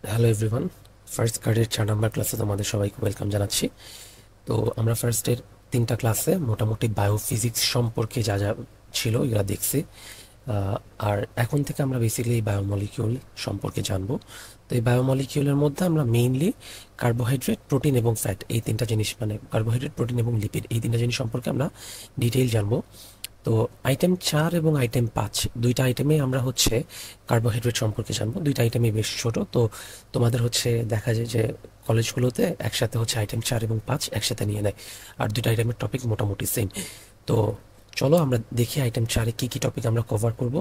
Hello everyone, first গ্রেডের 4 নম্বর ক্লাসে তোমাদের সবাইকে ওয়েলকাম জানাচ্ছি। তো আমরা ফার্স্টের 3টা ক্লাসে মোটামুটি বায়োফিজিক্স সম্পর্কে যা যা ছিল এগুলো দেখছি। আর এখন থেকে আমরা বেসিক্যালি বায়োমলিকিউল সম্পর্কে জানবো। তো এই বায়োমলিকিউলের মধ্যে আমরা মেইনলি কার্বোহাইড্রেট, প্রোটিন এবং ফ্যাট, এই 3টা জিনিস, মানে কার্বোহাইড্রেট, প্রোটিন এবং লিপিড, এই 3টা জিনিস সম্পর্কে আমরা ডিটেইল জানবো। তো আইটেম 4 এবং আইটেম 5, দুইটা আইটেমে আমরা হচ্ছে কার্বোহাইড্রেট সম্পর্কে জানবো। দুইটা আইটেমই বেশ ছোট, তো তোমাদের হচ্ছে দেখা যায় যে কলেজগুলোতে একসাথে হচ্ছে আইটেম 4 এবং 5 একসাথে নিয়ে নেয়, আর দুইটা আইটেমের টপিক মোটামুটি সেম। তো চলো আমরা দেখি আইটেম 4-এ কী কী টপিক আমরা কভার করব।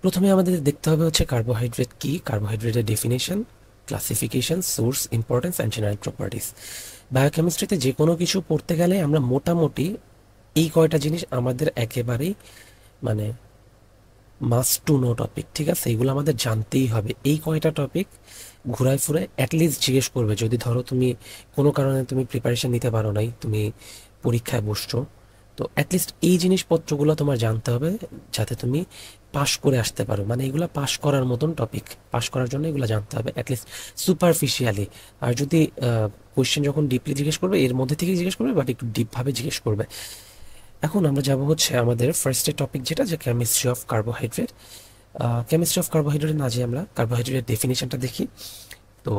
প্রথমে আমাদের দেখতে হবে হচ্ছে কার্বোহাইড্রেট কি, কার্বোহাইড্রেটের definition, classification, source, importance and general properties. বায়োকেমিস্ট্রিতে যে কোনো কিছু পড়তে গেলে আমরা মোটামুটি এই কয়টা জিনিস আমাদের একেবারেই মানে মাস্ট টু নো টপিক, ঠিক আছে? এগুলো আমাদের জানতেই হবে। এই কয়টা টপিক ঘুরায় ফুরায় অ্যাটলিস্ট জিজ্ঞেস করবে, যদি ধরো তুমি কোনো কারণে তুমি প্রিপারেশন নিতে পারো নাই, তুমি পরীক্ষায় বসছো, তো অ্যাটলিস্ট এই জিনিসপত্রগুলো তোমার জানতে হবে যাতে তুমি পাশ করে আসতে পারো। মানে এগুলো পাশ করার মতন টপিক, পাশ করার জন্য এগুলো জানতে হবে অ্যাটলিস্ট সুপারফিশিয়ালি। আর যদি কোয়েশ্চেন যখন ডিপলি জিজ্ঞেস করবে, এর মধ্যে থেকেই জিজ্ঞেস করবে, বাট একটু ডিপভাবে জিজ্ঞেস করবে। এখন আমরা যাব হচ্ছে আমাদের ফার্স্টের টপিক, যেটা যে chemistry of carbohydrate. Chemistry of carbohydrate না, যে আমরা কার্বোহাইড্রেটের ডেফিনেশনটা দেখি। তো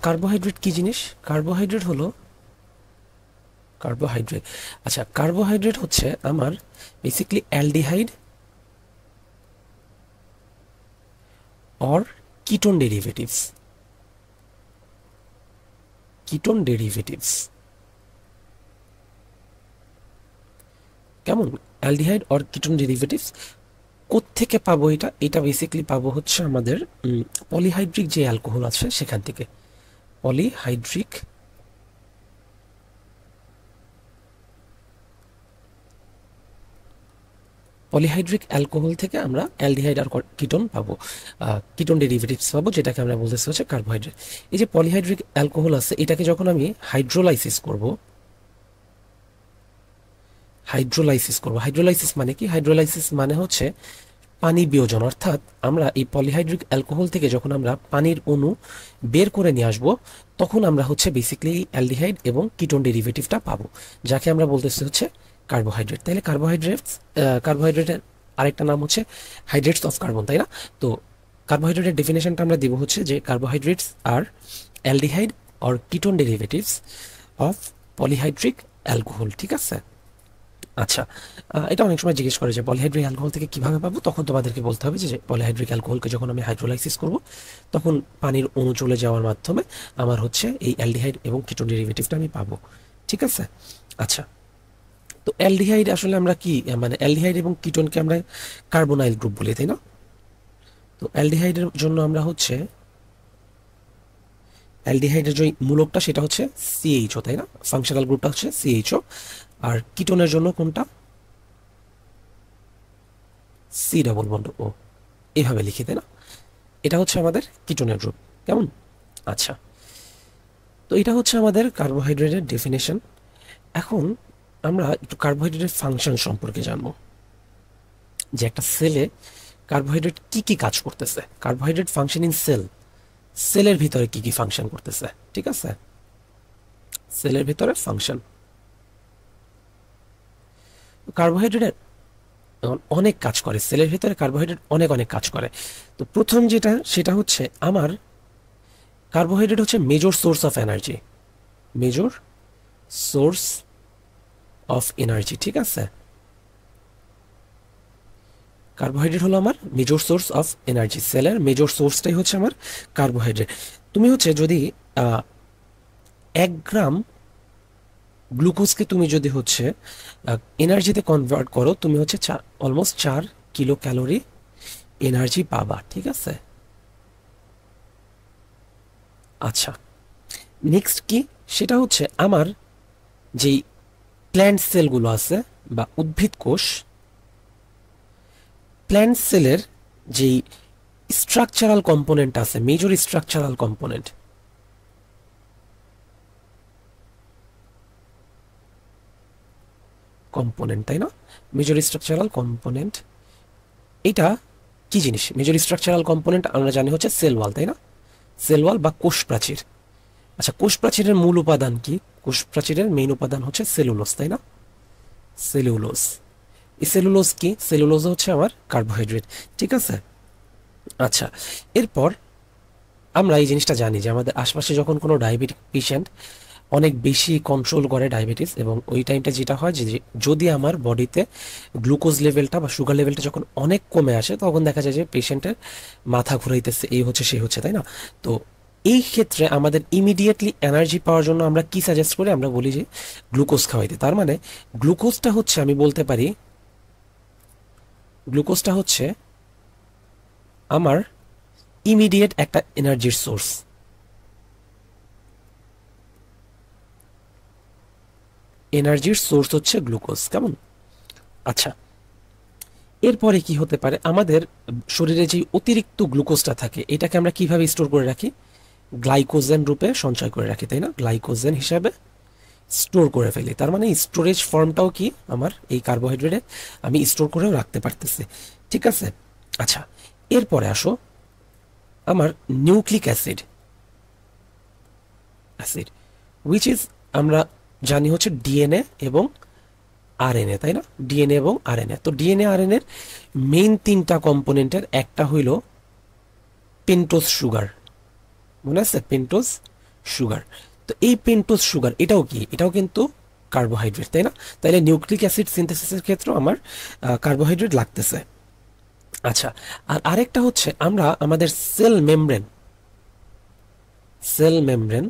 কার্বোহাইড্রেট কি জিনিস? কার্বোহাইড্রেট হলো কার্বোহাইড্রেট আচ্ছা, কার্বোহাইড্রেট হচ্ছে আমার basically aldehyde or ketone derivatives. Ketone derivatives কেমন? অ্যালডিহাইড অর কিটোন ডেরিভেটিভস কোত্থেকে পাবো? এটা এটা বেসিকলি পাবো হচ্ছে আমাদের পলিহাইড্রিক যে অ্যালকোহল আছে সেখান থেকে। পলিহাইড্রিক পলিহাইড্রিক অ্যালকোহল থেকে আমরা অ্যালডিহাইড আর কিটোন পাবো, কিটোন ডেরিভেটিভস পাবো, যেটাকে আমরা বলতেছি হচ্ছে কার্বোহাইড্রেট। এই যে পলিহাইড্রিক অ্যালকোহল আছে, এটাকে যখন আমি হাইড্রোলাইসিস করব, হাইড্রোলাইসিস মানে কি? হাইড্রোলাইসিস মানে হচ্ছে পানি বিয়োজন। অর্থাৎ আমরা এই পলিহাইড্রিক অ্যালকোহল থেকে যখন আমরা পানির অণু বের করে নিয়ে আসবো, তখন আমরা হচ্ছে বেসিক্যালি অ্যালডিহাইড এবং কিটোন ডেরিভেটিভটা পাবো, যাকে আমরা বলতেছি হচ্ছে কার্বোহাইড্রেট। তাহলে কার্বোহাইড্রেটের আরেকটা নাম হচ্ছে হাইড্রেটস অফ কার্বন, তাই না? তো কার্বোহাইড্রেটের ডেফিনেশনটা আমরা দিব হচ্ছে যে কার্বোহাইড্রেটস আর aldehyde or ketone derivatives of polyhydric alcohol, ঠিক আছে? আচ্ছা, এটা অনেক সময় জিজ্ঞেস করে যে পলিহাইড্রিক অ্যালকোহল থেকে কিভাবে পাবো। তখন তোমাদেরকে বলতে হবে যে পলিহাইড্রিক অ্যালকোহলকে যখন আমি হাইড্রোলাইসিস করব, তখন পানির অণু চলে যাওয়ার মাধ্যমে আমার হচ্ছে এই অ্যালডিহাইড এবং কিটোন ডেরিভেটিভটা আমি পাবো, ঠিক আছে? আচ্ছা, তো অ্যালডিহাইড আসলে আমরা কি, মানে অ্যালডিহাইড এবং কিটোনকে আমরা কার্বোনাইল গ্রুপ বলি, তাই না? তো অ্যালডিহাইডের জন্য আমরা হচ্ছে অ্যালডিহাইডের যে মূলকটা সেটা হচ্ছে সিএইচও, তাই না? ফাংশনাল গ্রুপটা হচ্ছে সিএইচও। আর কিটোনের জন্য কোনটা? সি ডাবল বন্ড ও, এভাবে লিখি, তাই না? এটা হচ্ছে আমাদের কিটোনের গ্রুপ, কেমন? আচ্ছা, তো এটা হচ্ছে আমাদের কার্বোহাইড্রেটের ডেফিনেশন। এখন আমরা একটু কার্বোহাইড্রেটের ফাংশন সম্পর্কে জানবো, যে একটা সেলে কার্বোহাইড্রেট কি কি কাজ করতেছে। কার্বোহাইড্রেট ফাংশন ইন সেল, সেলের ভিতরে কি কি ফাংশন করতেছে, ঠিক আছে? সেলের ভিতরে ফাংশন, কার্বোহাইড্রেটের অনেক কাজ করে সেলের ভিতরে, কার্বোহাইড্রেট অনেক অনেক কাজ করে। তো প্রথম যেটা, সেটা হচ্ছে আমার কার্বোহাইড্রেট হচ্ছে major source of energy, major source of energy, ঠিক আছে? কার্বোহাইড্রেট হলো আমার মেজর সোর্স অফ এনার্জি, সেলের মেজর সোর্সটাই হচ্ছে আমার কার্বোহাইড্রেট। তুমি হচ্ছে যদি 1 গ্রাম গ্লুকোজকে তুমি যদি হচ্ছে এনার্জিতে কনভার্ট করো, তুমি হচ্ছে অলমোস্ট 4 কিলো ক্যালোরি এনার্জি পাবা, ঠিক আছে? আচ্ছা, নেক্সট কি? সেটা হচ্ছে আমার যেই প্ল্যান্ট সেলগুলো আছে বা উদ্ভিদ কোষ, প্ল্যান্ট সেলের যেই স্ট্রাকচারাল কম্পোনেন্ট আছে, মেজর স্ট্রাকচারাল কম্পোনেন্ট, তাই না? মেজর স্ট্রাকচারাল কম্পোনেন্ট, এটা কি জিনিস? মেজর স্ট্রাকচারাল কম্পোনেন্ট আমরা জানি হচ্ছে সেল ওয়াল, তাই না? সেল ওয়াল বা কোষ প্রাচীর। আচ্ছা, কোষ প্রাচীরের মূল উপাদান কি? কোষ প্রাচীরের মেইন উপাদান হচ্ছে সেলুলোজ, তাই না? সেলুলোজ। এই সেলুলোজ কি? সেলুলোজ হচ্ছে আমার কার্বোহাইড্রেট। ঠিক আছে। আচ্ছা, এরপর আমরা এই জিনিসটা জানি যে আমাদের আশপাশে যখন কোনো ডায়াবেটিক পেশেন্ট অনেক বেশি কন্ট্রোল করে ডায়াবেটিস, এবং ওই টাইমটা যেটা হয় যে যদি আমার বডিতে গ্লুকোজ লেভেলটা বা সুগার লেভেলটা যখন অনেক কমে আসে, তখন দেখা যায় যে পেশেন্টের মাথা ঘুরাইতেছে, এই হচ্ছে সেই হচ্ছে, তাই না? তো এই ক্ষেত্রে আমাদের ইমিডিয়েটলি এনার্জি পাওয়ার জন্য আমরা কি সাজেস্ট করি? আমরা বলি যে গ্লুকোজ খাওয়াইতে। তার মানে গ্লুকোজটা হচ্ছে, আমি বলতে পারি গ্লুকোজটা হচ্ছে আমার ইমিডিয়েট একটা এনার্জির সোর্স। এনার্জির সোর্স হচ্ছে গ্লুকোজ, কেমন? আচ্ছা, এরপরে কি হতে পারে? আমাদের শরীরে যে অতিরিক্ত গ্লুকোজটা থাকে, এটাকে আমরা কিভাবে স্টোর করে রাখি? গ্লাইকোজেন রূপে সঞ্চয় করে রাখি, তাই না? গ্লাইকোজেন হিসাবে স্টোর করে ফেলি। তার মানে স্টোরেজ ফর্মটাও কি আমার এই কার্বোহাইড্রেটে আমি স্টোর করেও রাখতে পারতেছি। ঠিক আছে। আচ্ছা, এরপরে আসো আমার nucleic acid. Acid which is, আমরা জানি হচ্ছে ডিএনএ এবং আরএনএ, তাই না? ডিএনএ এবং আরএনএ। তো ডিএনএ আরএনএর মেইন তিনটা কম্পোনেন্টের একটা হইল পেন্টোজ সুগার। মনে আছে? Pentose sugar. তো এই পেন্টোজ সুগার এটাও কি? এটাও কিন্তু কার্বোহাইড্রেট, তাই না? তাইলে নিউক্লিক অ্যাসিড সিনথেসিসের ক্ষেত্রেও আমার কার্বোহাইড্রেট লাগতেছে। আচ্ছা, আর আরেকটা হচ্ছে আমরা আমাদের সেল মেমব্রেন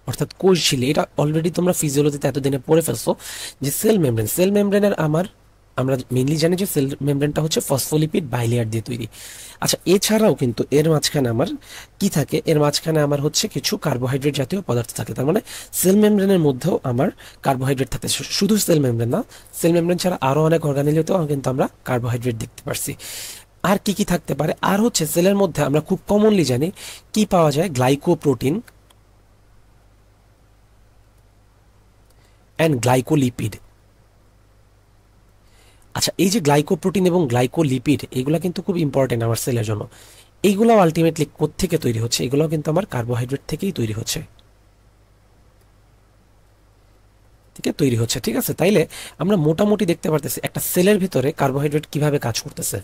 অর্থাৎ কোষঝিল্লি, এটা অলরেডি তোমরা ফিজিওলজিতে এতদিনে পড়ে ফেলছো যে সেল মেমব্রেনের আমরা মেইনলি জানি যে সেল মেমব্রেনটা হচ্ছে ফসফোলিপিড বাইলেয়ার দিয়ে তৈরি। আচ্ছা, এছাড়াও কিন্তু এর মাঝখানে আমার কি থাকে? এর মাঝখানে আমার হচ্ছে কিছু কার্বোহাইড্রেট জাতীয় পদার্থ থাকে। তার মানে সেল মেমব্রেনের মধ্যেও আমার কার্বোহাইড্রেট থাকে। শুধু সেল মেমব্রেন না, সেল মেমব্রেন ছাড়া আরও অনেক অর্গানেলেতেও কিন্তু আমরা কার্বোহাইড্রেট দেখতে পারছি। আর কি কি থাকতে পারে? আর হচ্ছে সেলের মধ্যে আমরা খুব কমনলি জানি কি পাওয়া যায়? Glycoprotein and glycolipid. আচ্ছা, এই যে গ্লাইকোপ্রোটিন এবং গ্লাইকোলিপিড, এগুলো কিন্তু খুব ইম্পর্টেন্ট আমার সেলের জন্য। এইগুলো আলটিমেটলি কোত্থেকে তৈরি হচ্ছে? এগুলো কিন্তু আমার কার্বোহাইড্রেট থেকেই তৈরি হচ্ছে। ঠিক আছে, তৈরি হচ্ছে। ঠিক আছে, তাইলে আমরা মোটামুটি দেখতে পারতেছি একটা সেলের ভিতরে কার্বোহাইড্রেট কিভাবে কাজ করতেছে।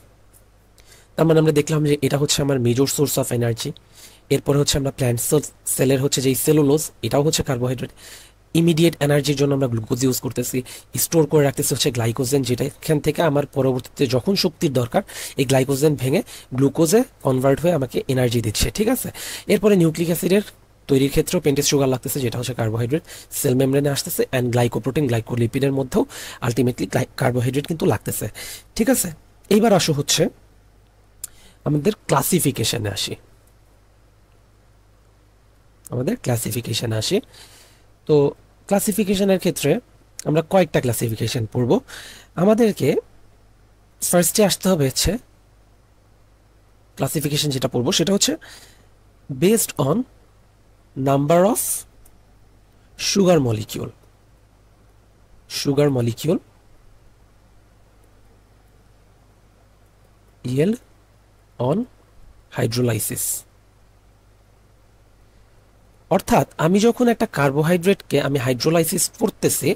তার মানে আমরা দেখলাম যে এটা হচ্ছে আমার মেজর সোর্স অফ এনার্জি। এরপরে হচ্ছে আমরা প্ল্যান্ট সেলের হচ্ছে যে সেলুলোজ, এটাও হচ্ছে কার্বোহাইড্রেট। ইমিডিয়েট এনার্জির জন্য আমরা গ্লুকোজ ইউজ করতেছি। স্টোর করে রাখতেছি হচ্ছে গ্লাইকোজেন, যেটা এখান থেকে আমার পরবর্তীতে যখন শক্তির দরকার, এই গ্লাইকোজেন ভেঙে গ্লুকোজে কনভার্ট হয়ে আমাকে এনার্জি দিচ্ছে। ঠিক আছে। এরপরে নিউক্লিক অ্যাসিডের তৈরির ক্ষেত্রেও পেন্টেজ সুগার লাগতেছে, যেটা হচ্ছে কার্বোহাইড্রেট। সেল মেমব্রেনে আসতেছে, অ্যান্ড গ্লাইকোপ্রোটিন গ্লাইকোলিপিডের মধ্যেও আলটিমেটলি কার্বোহাইড্রেট কিন্তু লাগতেছে। ঠিক আছে। এইবার আসো হচ্ছে আমাদের ক্লাসিফিকেশনে আসি। তো ক্লাসিফিকেশনের ক্ষেত্রে আমরা কয়েকটা ক্লাসিফিকেশন পড়ব। আমাদেরকে ফার্স্টে আসতে হবে হচ্ছে ক্লাসিফিকেশন যেটা পড়বো সেটা হচ্ছে based on number of sugar molecule yield on hydrolysis. অর্থাৎ আমি যখন একটা কার্বোহাইড্রেটকে আমি হাইড্রোলাইসিস করতেছি,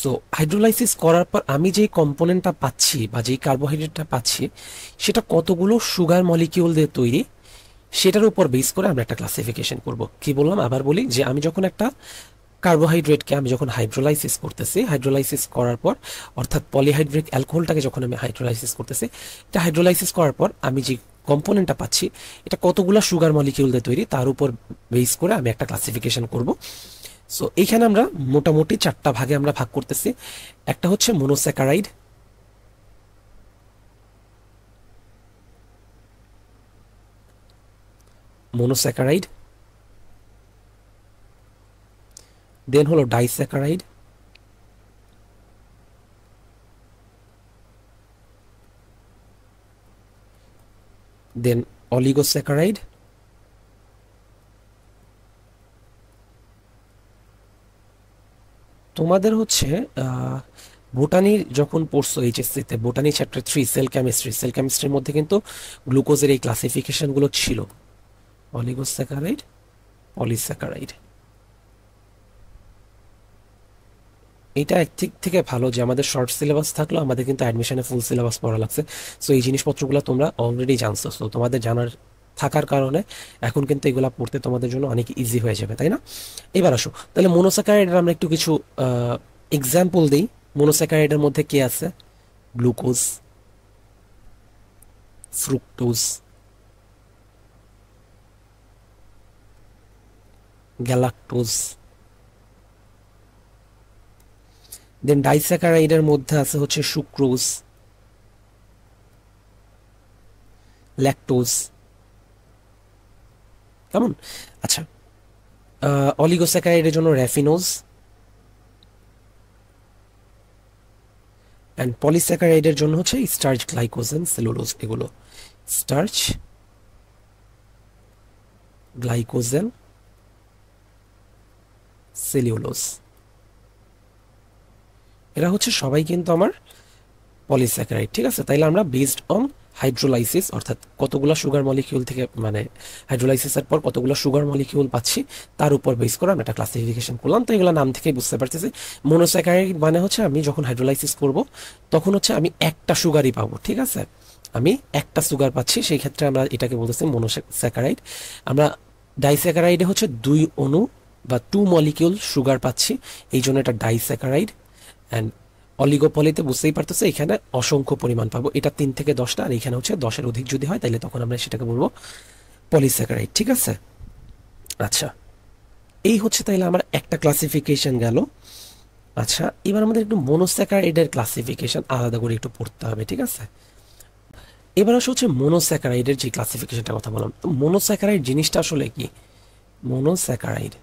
সো হাইড্রোলাইসিস করার পর আমি যেই কম্পোনেন্টটা পাচ্ছি বা যেই কার্বোহাইড্রেটটা পাচ্ছি, সেটা কতগুলো সুগার মলিকিউল দিয়ে তৈরি, সেটার উপর বেস করে আমরা একটা ক্লাসিফিকেশন করব। কি বললাম? আবার বলি যে আমি যখন একটা কার্বোহাইড্রেটকে আমি যখন হাইড্রোলাইসিস করতেছি, হাইড্রোলাইসিস করার পর অর্থাৎ পলিহাইড্রিক অ্যালকোহলটাকে যখন আমি হাইড্রোলাইসিস করতেছি, এটা হাইড্রোলাইসিস করার পর আমি যে কম্পোনেন্টটা পাচ্ছি, এটা কতগুলো সুগার মলিকিউল দিয়ে তৈরি, তার উপর বেস করে আমি একটা ক্লাসিফিকেশন করব। সো এইখানে আমরা মোটামুটি চারটা ভাগে আমরা ভাগ করতেছি। একটা হচ্ছে মনোস্যাকারাইড, মনোস্যাকারাইড দেন হলো ডাইস্যাকারাইড, দেন অলিগোস্যাকারাইড, তোমাদের হচ্ছে বোটানির যখন পড়ছো এইচএসসিতে, বোটানি চ্যাপ্টার 3 সেল কেমিস্ট্রির মধ্যে কিন্তু গ্লুকোজের এই ক্লাসিফিকেশনগুলো ছিল, অলিগোস্যাকারাইড, পলিস্যাকারাইড। এটা একদিক থেকে ভালো যে আমাদের শর্ট সিলেবাস থাকলো, আমাদের কিন্তু অ্যাডমিশনে ফুল সিলেবাস পড়া লাগছে। সো এই জিনিসপত্রগুলো তোমরা অলরেডি জানছো, সো তোমাদের জানার থাকার কারণে এখন কিন্তু এগুলা পড়তে তোমাদের জন্য অনেক ইজি হয়ে যাবে, তাই না? এবার আসো তাহলে মনোস্যাকারাইডের আমরা একটু কিছু এক্সাম্পল দিই। মনোস্যাকারাইডের মধ্যে কি আছে? Glucose, fructose, galactose. দেন ডাইস্যাকারাইডের মধ্যে আছে হচ্ছে সুক্রোজ, ল্যাকটোজ। কেমন? আচ্ছা, অলিগোস্যাকারাইডের জন্য র্যাফিনোজ, অ্যান্ড পলিস্যাকারাইডের জন্য হচ্ছে স্টার্চ, গ্লাইকোজেন, সেলুলোজ। এগুলো স্টার্চ, গ্লাইকোজেন, সেলুলোজ, এরা হচ্ছে সবাই কিন্তু আমার পলিস্যাকারাইড। ঠিক আছে, তাইলে আমরা বেসড অন হাইড্রোলাইসিস, অর্থাৎ কতগুলো সুগার মলিকিউল থেকে, মানে হাইড্রোলাইসিসের পর কতগুলো সুগার মলিকিউল পাচ্ছি তার উপর বেস করে আমরা একটা ক্লাসিফিকেশন করলাম। তো এগুলো নাম থেকে বুঝতে পারতেছি মনোস্যাকারাইড মানে হচ্ছে আমি যখন হাইড্রোলাইসিস করব তখন হচ্ছে আমি একটা সুগারই পাবো। ঠিক আছে, আমি একটা সুগার পাচ্ছি, সেই ক্ষেত্রে আমরা এটাকে বলতেছি মনোস্যাকারাইড। আমরা ডাইস্যাকারাইডে হচ্ছে 2 অণু বা 2 মলিকিউল সুগার পাচ্ছি, এই জন্য এটা ডাইস্যাকারাইড। অ্যান্ড অলিগোপলিতে বুঝতেই পারতেছে এখানে অসংখ্য পরিমাণ পাবো, এটা 3 থেকে 10টা, আর এখানে হচ্ছে 10-এর অধিক যদি হয় তাহলে তখন আমরা সেটাকে বলবো পলিস্যাকারাইড। ঠিক আছে, আচ্ছা এই হচ্ছে তাইলে আমার একটা ক্লাসিফিকেশন গেল। আচ্ছা, এবার আমাদের একটু মনোস্যাকারাইডের ক্লাসিফিকেশন আলাদা করে একটু পড়তে হবে। ঠিক আছে, এবার আসলে হচ্ছে মনোস্যাকারাইডের যে ক্লাসিফিকেশনটা কথা বললাম, তো মনোস্যাকারাইড জিনিসটা আসলে কি? মনোস্যাকারাইড,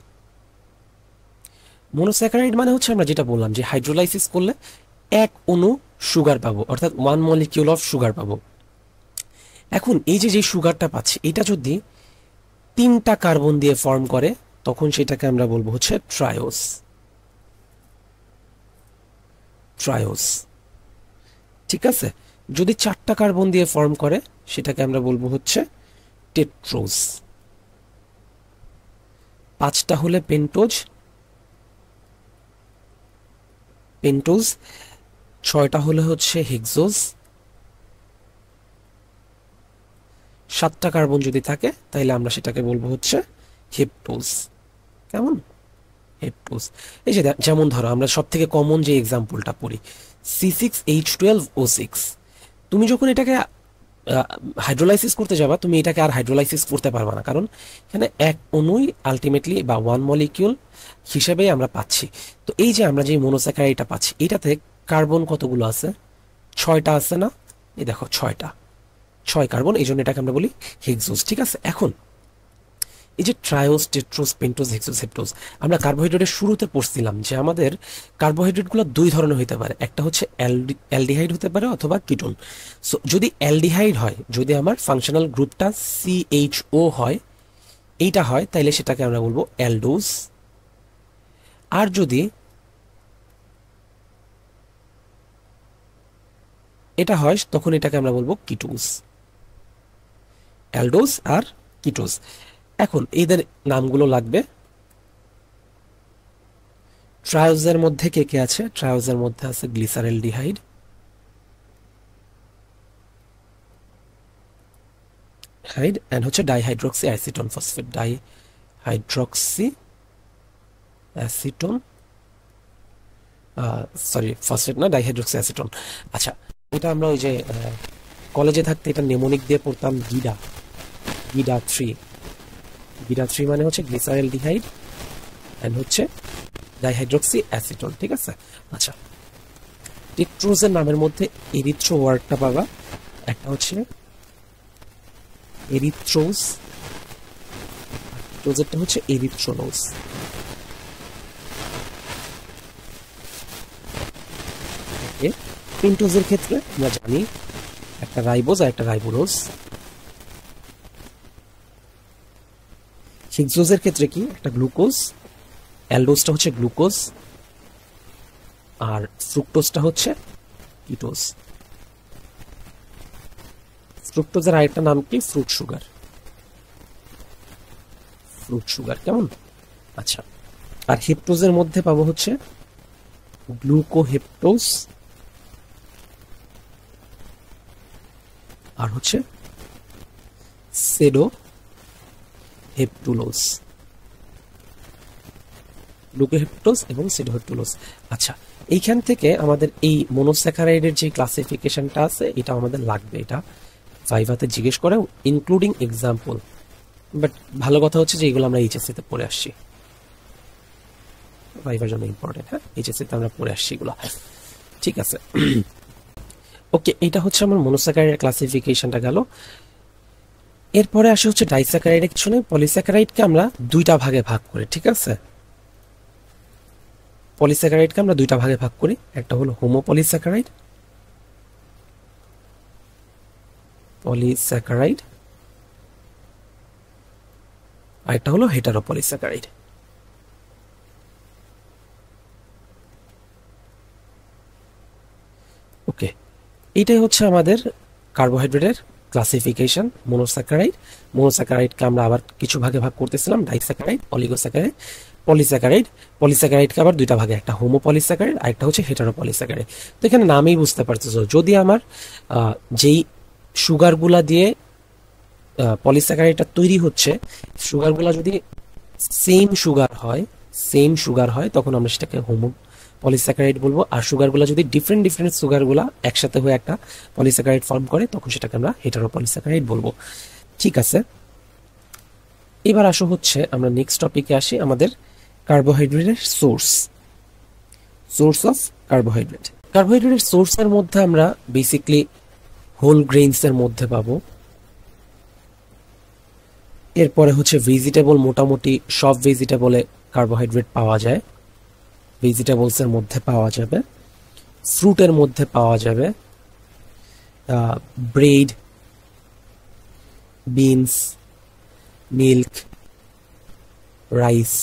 মনোস্যাকারাইড মানে হচ্ছে আমরা যেটা বললাম যে হাইড্রোলাইসিস করলে এক অণু সুগার পাবো, অর্থাৎ 1 মলিকিউল অফ সুগার পাবো। এখন এই যে সুগারটা পাচ্ছি এটা যদি 3টা কার্বন দিয়ে ফর্ম করে তখন সেটাকে আমরা বলবো হচ্ছে ট্রায়োস। ট্রায়োস, ঠিক আছে। যদি 4টা কার্বন দিয়ে ফর্ম করে সেটাকে আমরা বলবো হচ্ছে টেট্রোজ। 5টা হলে পেন্টোজ, পেন্টোজ। 6টা হলে হচ্ছে হেক্সোজ। 7টা কার্বন যদি থাকে তাহলে আমরা সেটাকে বলবো হচ্ছে হেপ্টোজ। কেমন? হেপ্টোজ। এই যে যেমন ধরো আমরা সব থেকে কমন যে এক্সাম্পলটা পড়ি, C6H12O6, তুমি যখন এটাকে হাইড্রোলাইসিস করতে যাবা তুমি এটাকে আর হাইড্রোলাইসিস করতে পারবা না, কারণ এখানে এক অণুই আলটিমেটলি বা 1 মলিকিউল হিসেবেই আমরা পাচ্ছি। তো এই যে আমরা যে মনোস্যাকারাইডটা পাচ্ছি এটাতে কার্বন কতগুলো আছে? 6টা আছে না? এই দেখো 6 কার্বন, এই জন্য এটাকে আমরা বলি হেক্সোজ। ঠিক আছে, এখন এই যে ট্রায়োস, টেট্রোস, পেন্টোজ, হেক্সোজ, হেপ্টোজ, আমরা কার্বোহাইড্রেটের শুরুতে পড়ছিলাম যে আমাদের কার্বোহাইড্রেটগুলো 2 ধরনের হতে পারে, একটা হচ্ছে অ্যালডিহাইড হতে পারে অথবা কিটোন। সো যদি অ্যালডিহাইড হয়, যদি আমার ফাংশনাল গ্রুপটা CHO হয়, এইটা হয়, তাইলে সেটাকে আমরা বলবো অ্যালডোজ। আর যদি এটা হয় তখন এটাকে আমরা বলবো কিটোজ। অ্যালডোজ আর কিটোজ। এখন এদের নামগুলো লাগবে। ট্রায়োজের মধ্যে কে কে আছে? ট্রায়োজের মধ্যে আছে গ্লিসারেলডিহাইড, এন্ড হচ্ছে dihydroxy acetone phosphate, dihydroxy acetone, sorry phosphate না, ডাইহাইড্রক্সি অ্যাসিটোন। আচ্ছা, এটা আমরা ওই যে কলেজে থাকতে এটা নেমোনিক দিয়ে পড়তাম, গিডা 3। গিডা 3 মানে হচ্ছে গ্লিসারেলডিহাইড এন্ড হচ্ছে ডাইহাইড্রক্সি অ্যাসিটোন। ঠিক আছে, আচ্ছা টেট্রোজের নামের মধ্যে এরিথ্রো ওয়ার্ডটা পাবা, একটা হচ্ছে এরিথ্রোজ, টেট্রোজেরটা হচ্ছে এরিথ্রোনোজ। পেন্টোজের ক্ষেত্রে আমরা জানি একটা রাইবোজ আর একটা রাইবোলোজ। হেক্সোজের ক্ষেত্রে কি? একটা গ্লুকোজ, অ্যালডোজটা হচ্ছে গ্লুকোজ, আর ফ্রুক্টোজটা হচ্ছে কিটোজ। ফ্রুক্টোজের আরেকটা নাম কি? Fruit sugar. ফ্রুট সুগার কেমন? আচ্ছা, আর হেপ্টোজের মধ্যে পাবো হচ্ছে গ্লুকোহেপ্টোজ আর হচ্ছে সেডোহেপ্টুলোজ। গ্লুকোহেপ্টোজ এবং সেডোহেপ্টুলোজ। আচ্ছা, এইখান থেকে আমাদের এই মনোস্যাকারাইডের যে ক্লাসিফিকেশনটা আছে এটা আমাদের লাগবে, এটা ভাইভাতে জিজ্ঞেস করে ইনক্লুডিং এক্সাম্পল। বাট ভালো কথা হচ্ছে যে এগুলো আমরা এইচএসসি তে পড়ে আসছি, ভাইভার জন্য ইম্পর্টেন্ট। হ্যাঁ, এইচএসসি তে আমরা পড়ে আসছি এগুলো, ঠিক আছে। ওকে, এটা হচ্ছে আমার মনোস্যাকারাইডের ক্লাসিফিকেশনটা গেল। এরপরে আসে হচ্ছে ডাইস্যাকারাইড। কিছু নেই, পলিস্যাকারাইডকে আমরা দুইটা ভাগে ভাগ করি, ঠিক আছে। পলিস্যাকারাইডকে আমরা দুইটা ভাগে ভাগ করি, একটা হলো হোমোপলিস্যাকারাইড, পলিস্যাকারাইড, আর একটা হলো হেটারোপলিস্যাকারাইড। ওকে, এইটাই হচ্ছে আমাদের কার্বোহাইড্রেটের ক্লাসিফিকেশন। মনোস্যাকারাইড, মনোস্যাকারাইডকে আমরা আবার কিছু ভাগে ভাগ করতেছিলাম, ডাইস্যাকারাইড, অলিগোস্যাকারাইড, পলিস্যাকারাইড। পলিস্যাকারাইডকে আবার দুইটা ভাগে, একটা হোমোপলিস্যাকারাইড আর একটা হচ্ছে হেটারোপলিস্যাকারাইড। তো এখানে নামেই বুঝতে পারতেছো, যদি আমার যেই সুগারগুলা দিয়ে পলিস্যাকারাইডটা তৈরি হচ্ছে, সুগারগুলা যদি সেম সুগার হয় তখন আমরা সেটাকে হোমো পলিস্যাকারাইড বলবো। আর সুগারগুলো যদি ডিফারেন্ট সুগারগুলা একসাথে হয়ে একটা পলিস্যাকারাইড ফর্ম করে তখন সেটাকে আমরা হেটারোপলিস্যাকারাইড বলবো, ঠিক আছে। এবার আসো হচ্ছে আমরা নেক্সট টপিকে আসি, আমাদের কার্বোহাইড্রেটের সোর্স অফ কার্বোহাইড্রেট। কার্বোহাইড্রেটের সোর্সের মধ্যে আমরা বেসিকলি হোল গ্রেইনস এর মধ্যে পাবো। এরপরে হচ্ছে ভেজিটেবল, মোটামুটি সব ভেজিটেবলে কার্বোহাইড্রেট পাওয়া যায়, ভেজিটেবলস এর মধ্যে পাওয়া যাবে, ফ্রুটের মধ্যে পাওয়া যাবে, bread, beans, milk, rice,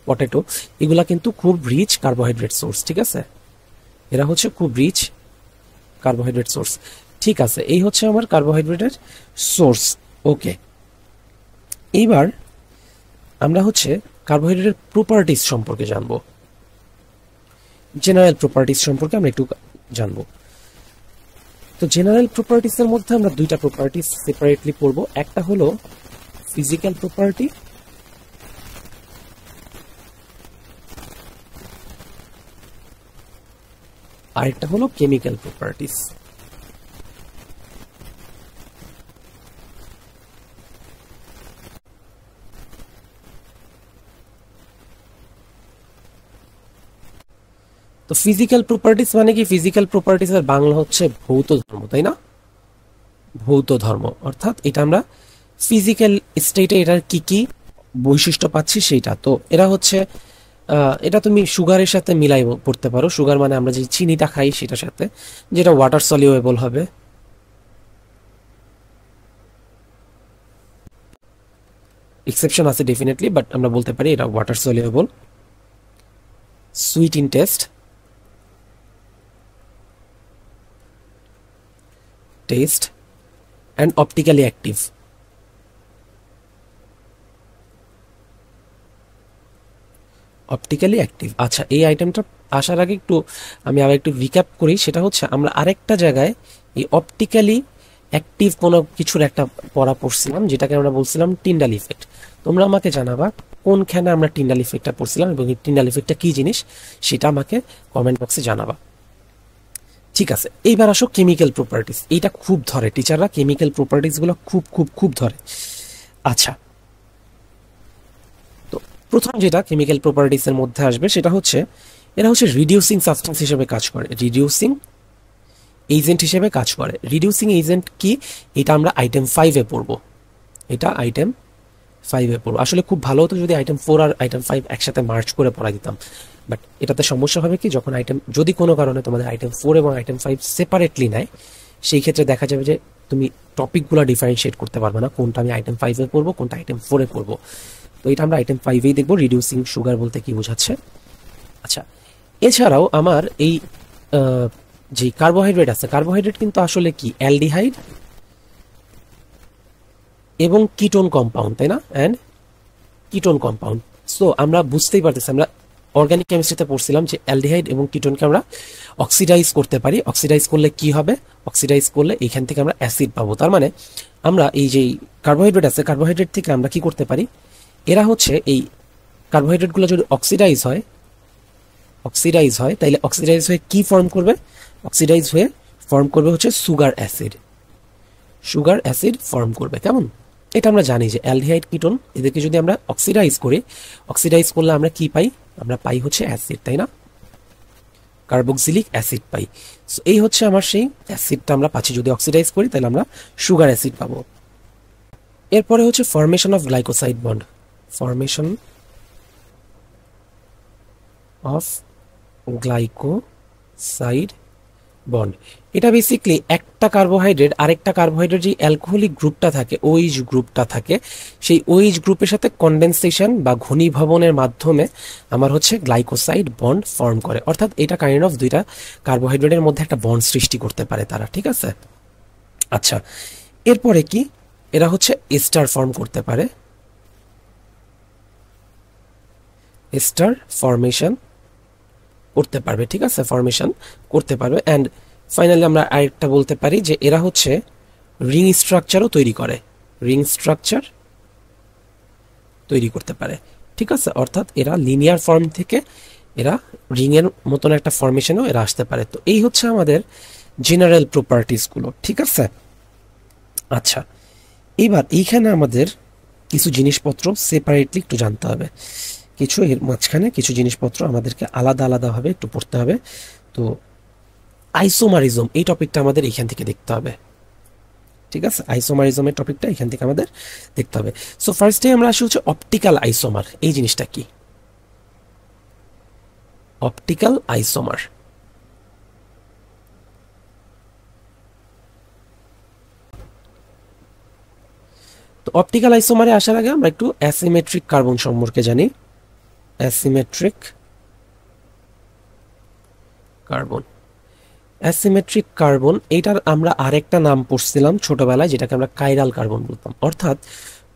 potato, এগুলা কিন্তু খুব রিচ কার্বোহাইড্রেট সোর্স, ঠিক আছে। এরা হচ্ছে খুব রিচ কার্বোহাইড্রেট সোর্স, ঠিক আছে। এই হচ্ছে আমার কার্বোহাইড্রেটের সোর্স। ওকে, এইবার আমরা হচ্ছে কার্বোহাইড্রেটের প্রপার্টিজ সম্পর্কে জানবো, জেনারেল প্রপার্টিজ সম্পর্কে আমরা একটু জানবো। তো জেনারেল প্রপার্টিজ এর মধ্যে আমরা দুইটা প্রপার্টিজ সেপারেটলি পড়বো, একটা হলো ফিজিক্যাল প্রপার্টি, আরেকটা হলো কেমিক্যাল প্রপার্টিজ। তো ফিজিক্যাল প্রপার্টিজ মানে কি? ফিজিক্যাল প্রপার্টিজ এর বাংলা হচ্ছে ভৌত ধর্ম, তাই না? ভৌত ধর্ম অর্থাৎ এটা আমরা ফিজিক্যাল স্টেটে এটার কি কি বৈশিষ্ট্য পাচ্ছি সেইটা। তো এরা হচ্ছে এটা তুমি সুগারের সাথে মিলাই পড়তে পারো। সুগার মানে আমরা যে চিনিটা খাই সেটার সাথে, যেটা ওয়াটার সলিউবল হবে। এক্সেপশন আছে ডেফিনেটলি, বাট আমরা বলতে পারি এটা water soluble, sweet in test and optically active। Optically active. আচ্ছা, এই আইটেমটা আসার আগে একটু আমি আবার একটু রিক্যাপ করি। সেটা হচ্ছে আমরা আরেকটা জায়গায় এই অপটিক্যালি অ্যাক্টিভ কোনো কিছুর একটা পড়া পড়ছিলাম, যেটাকে আমরা বলছিলাম টিন্ডাল ইফেক্ট। তোমরা আমাকে জানাবা কোনখানে আমরা টিন্ডাল ইফেক্টটা পড়ছিলাম এবং এই টিন্ডাল ইফেক্টটা কি জিনিস সেটা আমাকে কমেন্ট বক্সে জানাবা, ঠিক আছে। এইবার আসো কেমিক্যাল প্রপার্টিস। এইটা খুব ধরে টিচাররা, কেমিক্যাল প্রপার্টিস গুলো খুব খুব খুব ধরে। আচ্ছা, তো প্রথম যেটা কেমিক্যাল প্রপার্টিস এর মধ্যে আসবে সেটা হচ্ছে এরা হচ্ছে রিডিউসিং সাবস্টেন্স হিসেবে কাজ করে, রিডিউসিং এজেন্ট হিসেবে কাজ করে। রিডিউসিং এজেন্ট কি? এটা আমরা আইটেম 5 এ পড়বো, এটা আইটেম 5 এ পড়বো। আসলে খুব ভালো হতো যদি আইটেম 4 আর আইটেম 5 একসাথে মার্চ করে পড়া দিতাম, বাট এটাতে সমস্যা হবে কি, যখন যদি কোনো কারণে তোমাদের আইটেম 4 এবং আইটেম 5 সেপারেটলি নেয়, সেই ক্ষেত্রে দেখা যাবে যে তুমি টপিকগুলো ডিফারেন্সিয়েট করতে পারবে না, কোনটা আমি আইটেম 5 এ পড়বো, কোনটা আইটেম 4 এ পড়বো। তো এটা আমরা আইটেম 5 এই দেখবো, রিডিউসিং সুগার বলতে কি বোঝাচ্ছে। আচ্ছা, এছাড়াও আমার এই আহ, যে কার্বোহাইড্রেট আছে, কার্বোহাইড্রেট কিন্তু আসলে কি অ্যালডিহাইড এবং কিটোন কম্পাউন্ড, তাই না? And ketone compound. সো আমরা বুঝতেই পারতেছি, আমরা অর্গানিক কেমিস্ট্রিতে পড়ছিলাম যে অ্যালডিহাইড এবং কিটোনকে আমরা অক্সিডাইজ করতে পারি। অক্সিডাইজ করলে কি হবে? অক্সিডাইজ করলে এখান থেকে আমরা অ্যাসিড পাবো। তার মানে আমরা এই যে কার্বোহাইড্রেট আছে, কার্বোহাইড্রেট থেকে আমরা কি করতে পারি, এরা হচ্ছে এই কার্বোহাইড্রেটগুলো যদি অক্সিডাইজ হয় তাইলে অক্সিডাইজ হয়ে কি ফর্ম করবে? অক্সিডাইজ হয়ে ফর্ম করবে হচ্ছে সুগার অ্যাসিড ফর্ম করবে। কেমন? এটা আমরা জানি যে অ্যালডিহাইড কিটোন এদেরকে যদি আমরা অক্সিডাইজ করি, অক্সিডাইজ করলে আমরা কি পাই? আমরা পাই হচ্ছে অ্যাসিড, তাই না? কার্বক্সিলিক অ্যাসিড পাই। সো এই হচ্ছে আমার সেই অ্যাসিডটা আমরা পাচ্ছি। যদি অক্সিডাইজ করি তাহলে আমরা সুগার অ্যাসিড পাবো। এরপরে হচ্ছে formation of glycoside bond. Formation of glycoside bond, এটা বেসিকলি একটা কার্বোহাইড্রেট আরেকটা কার্বোহাইড্রেট যে অ্যালকোহলিক গ্রুপটা থাকে, ওইচ গ্রুপটা থাকে, সেই ওইচ গ্রুপের সাথে কনডেনসেশন বা ঘনীভবনের মাধ্যমে আমার হচ্ছে গ্লাইকোসাইড বন্ড ফর্ম করে। অর্থাৎ এটা কাইন্ড অফ দুইটা কার্বোহাইড্রেটের মধ্যে একটা বন্ড সৃষ্টি করতে পারে তারা, ঠিক আছে? আচ্ছা, এরপরে কি? এরা হচ্ছে এস্টার ফর্ম করতে পারে, এস্টার ফরমেশন করতে পারবে, ঠিক আছে? ফরমেশন করতে পারবে। অ্যান্ড ফাইনালি আমরা আরেকটা বলতে পারি যে এরা হচ্ছে রিং স্ট্রাকচারও তৈরি করে, রিং স্ট্রাকচার তৈরি করতে পারে, ঠিক আছে? অর্থাৎ এরা লিনিয়ার ফর্ম থেকে এরা রিংয়ের মতন একটা ফরমেশনেও এরা আসতে পারে। তো এই হচ্ছে আমাদের জেনারেল প্রপার্টিসগুলো, ঠিক আছে? আচ্ছা, এবার এইখানে আমাদের কিছু জিনিসপত্র সেপারেটলি একটু জানতে হবে, কিছু এর মাঝখানে কিছু জিনিসপত্র আমাদেরকে আলাদা আলাদাভাবে একটু পড়তে হবে। তো আইসোমারিজম এই টপিকটা আমাদের এখান থেকে দেখতে হবে, ঠিক আছে? আইসোমারিজমের টপিকটা এখান থেকে আমাদের দেখতে হবে। সো ফার্স্টে আমরা আসি হচ্ছে অপটিক্যাল আইসোমার। এই জিনিসটা কি? অপটিক্যাল আইসোমার, তো অপটিক্যাল আইসোমারে আসার আগে আমরা একটু অ্যাসিমেট্রিক কার্বন সম্পর্কে জানি। অ্যাসিমেট্রিক কার্বন, অ্যাসিমেট্রিক কার্বন, এইটার আমরা আরেকটা নাম পড়ছিলাম ছোটবেলায়, যেটাকে আমরা কাইরাল কার্বন বলতাম। অর্থাৎ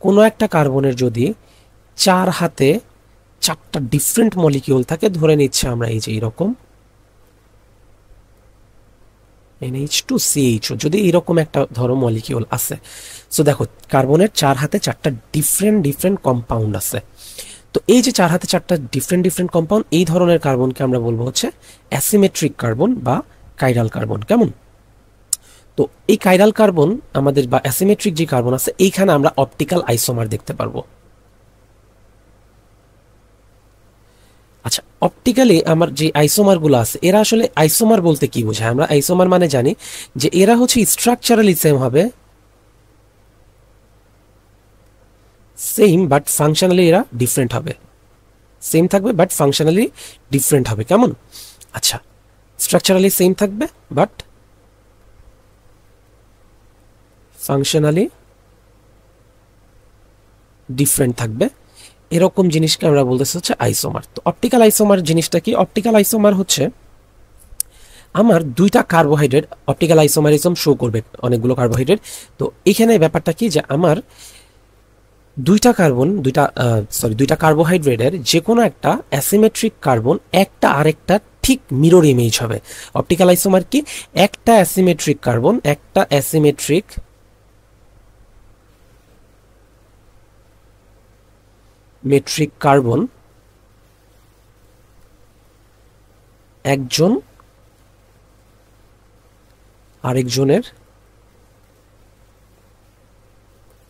কোনো একটা কার্বনের যদি চার হাতে চারটা ডিফারেন্ট মলিকিউল থাকে, ধরে নিচ্ছে আমরা এই যে এরকম NH2CHO, যদি এরকম একটা ধরো মলিকিউল আছে, সো দেখো কার্বনের চার হাতে চারটা ডিফারেন্ট কম্পাউন্ড আছে। তো এই যে চার হাতে চারটা ডিফারেন্ট কম্পাউন্ড, এই ধরনের কার্বনকে আমরা বলবো হচ্ছে অ্যাসিমেট্রিক কার্বন বা কাইরাল কার্বন। কেমন? তো এই কাইরাল কার্বন আমাদের বা অ্যাসিমেট্রিক যে কার্বন আছে, এইখানে আমরা অপটিক্যাল আইসোমার দেখতে পারবো। আচ্ছা, অপটিক্যালি আমার যে আইসোমারগুলো আছে, এরা আসলে আইসোমার বলতে কি বোঝায়? আমরা আইসোমার মানে জানি যে এরা হচ্ছে স্ট্রাকচারালি সেম হবে, সেম বাট ফাংশনালি এরা ডিফারেন্ট হবে, সেম থাকবে বাট ফাংশনালি ডিফারেন্ট হবে। কেমন? আচ্ছা, স্ট্রাকচারালি সেম থাকবে বাট ফাংশনালি ডিফারেন্ট থাকবে, এরকম জিনিসকে আমরা বলতেছি হচ্ছে আইসোমার। তো অপটিক্যাল আইসোমার জিনিসটা কি? অপটিক্যাল আইসোমার হচ্ছে আমার দুইটা কার্বোহাইড্রেট, অপটিক্যাল আইসোমারিজম শো করবে অনেকগুলো কার্বোহাইড্রেট। তো এখানে ব্যাপারটা কি যে আমার দুইটা কার্বোহাইড্রেটের যে কোনো একটা অ্যাসিমেট্রিক কার্বন একটা আরেকটা ঠিক মিরর ইমেজ হবে। অপটিক্যাল আইসোমার কি? একটা অ্যাসিমেট্রিক কার্বন, একটা অ্যাসিমেট্রিক কার্বন একজন আরেকজনের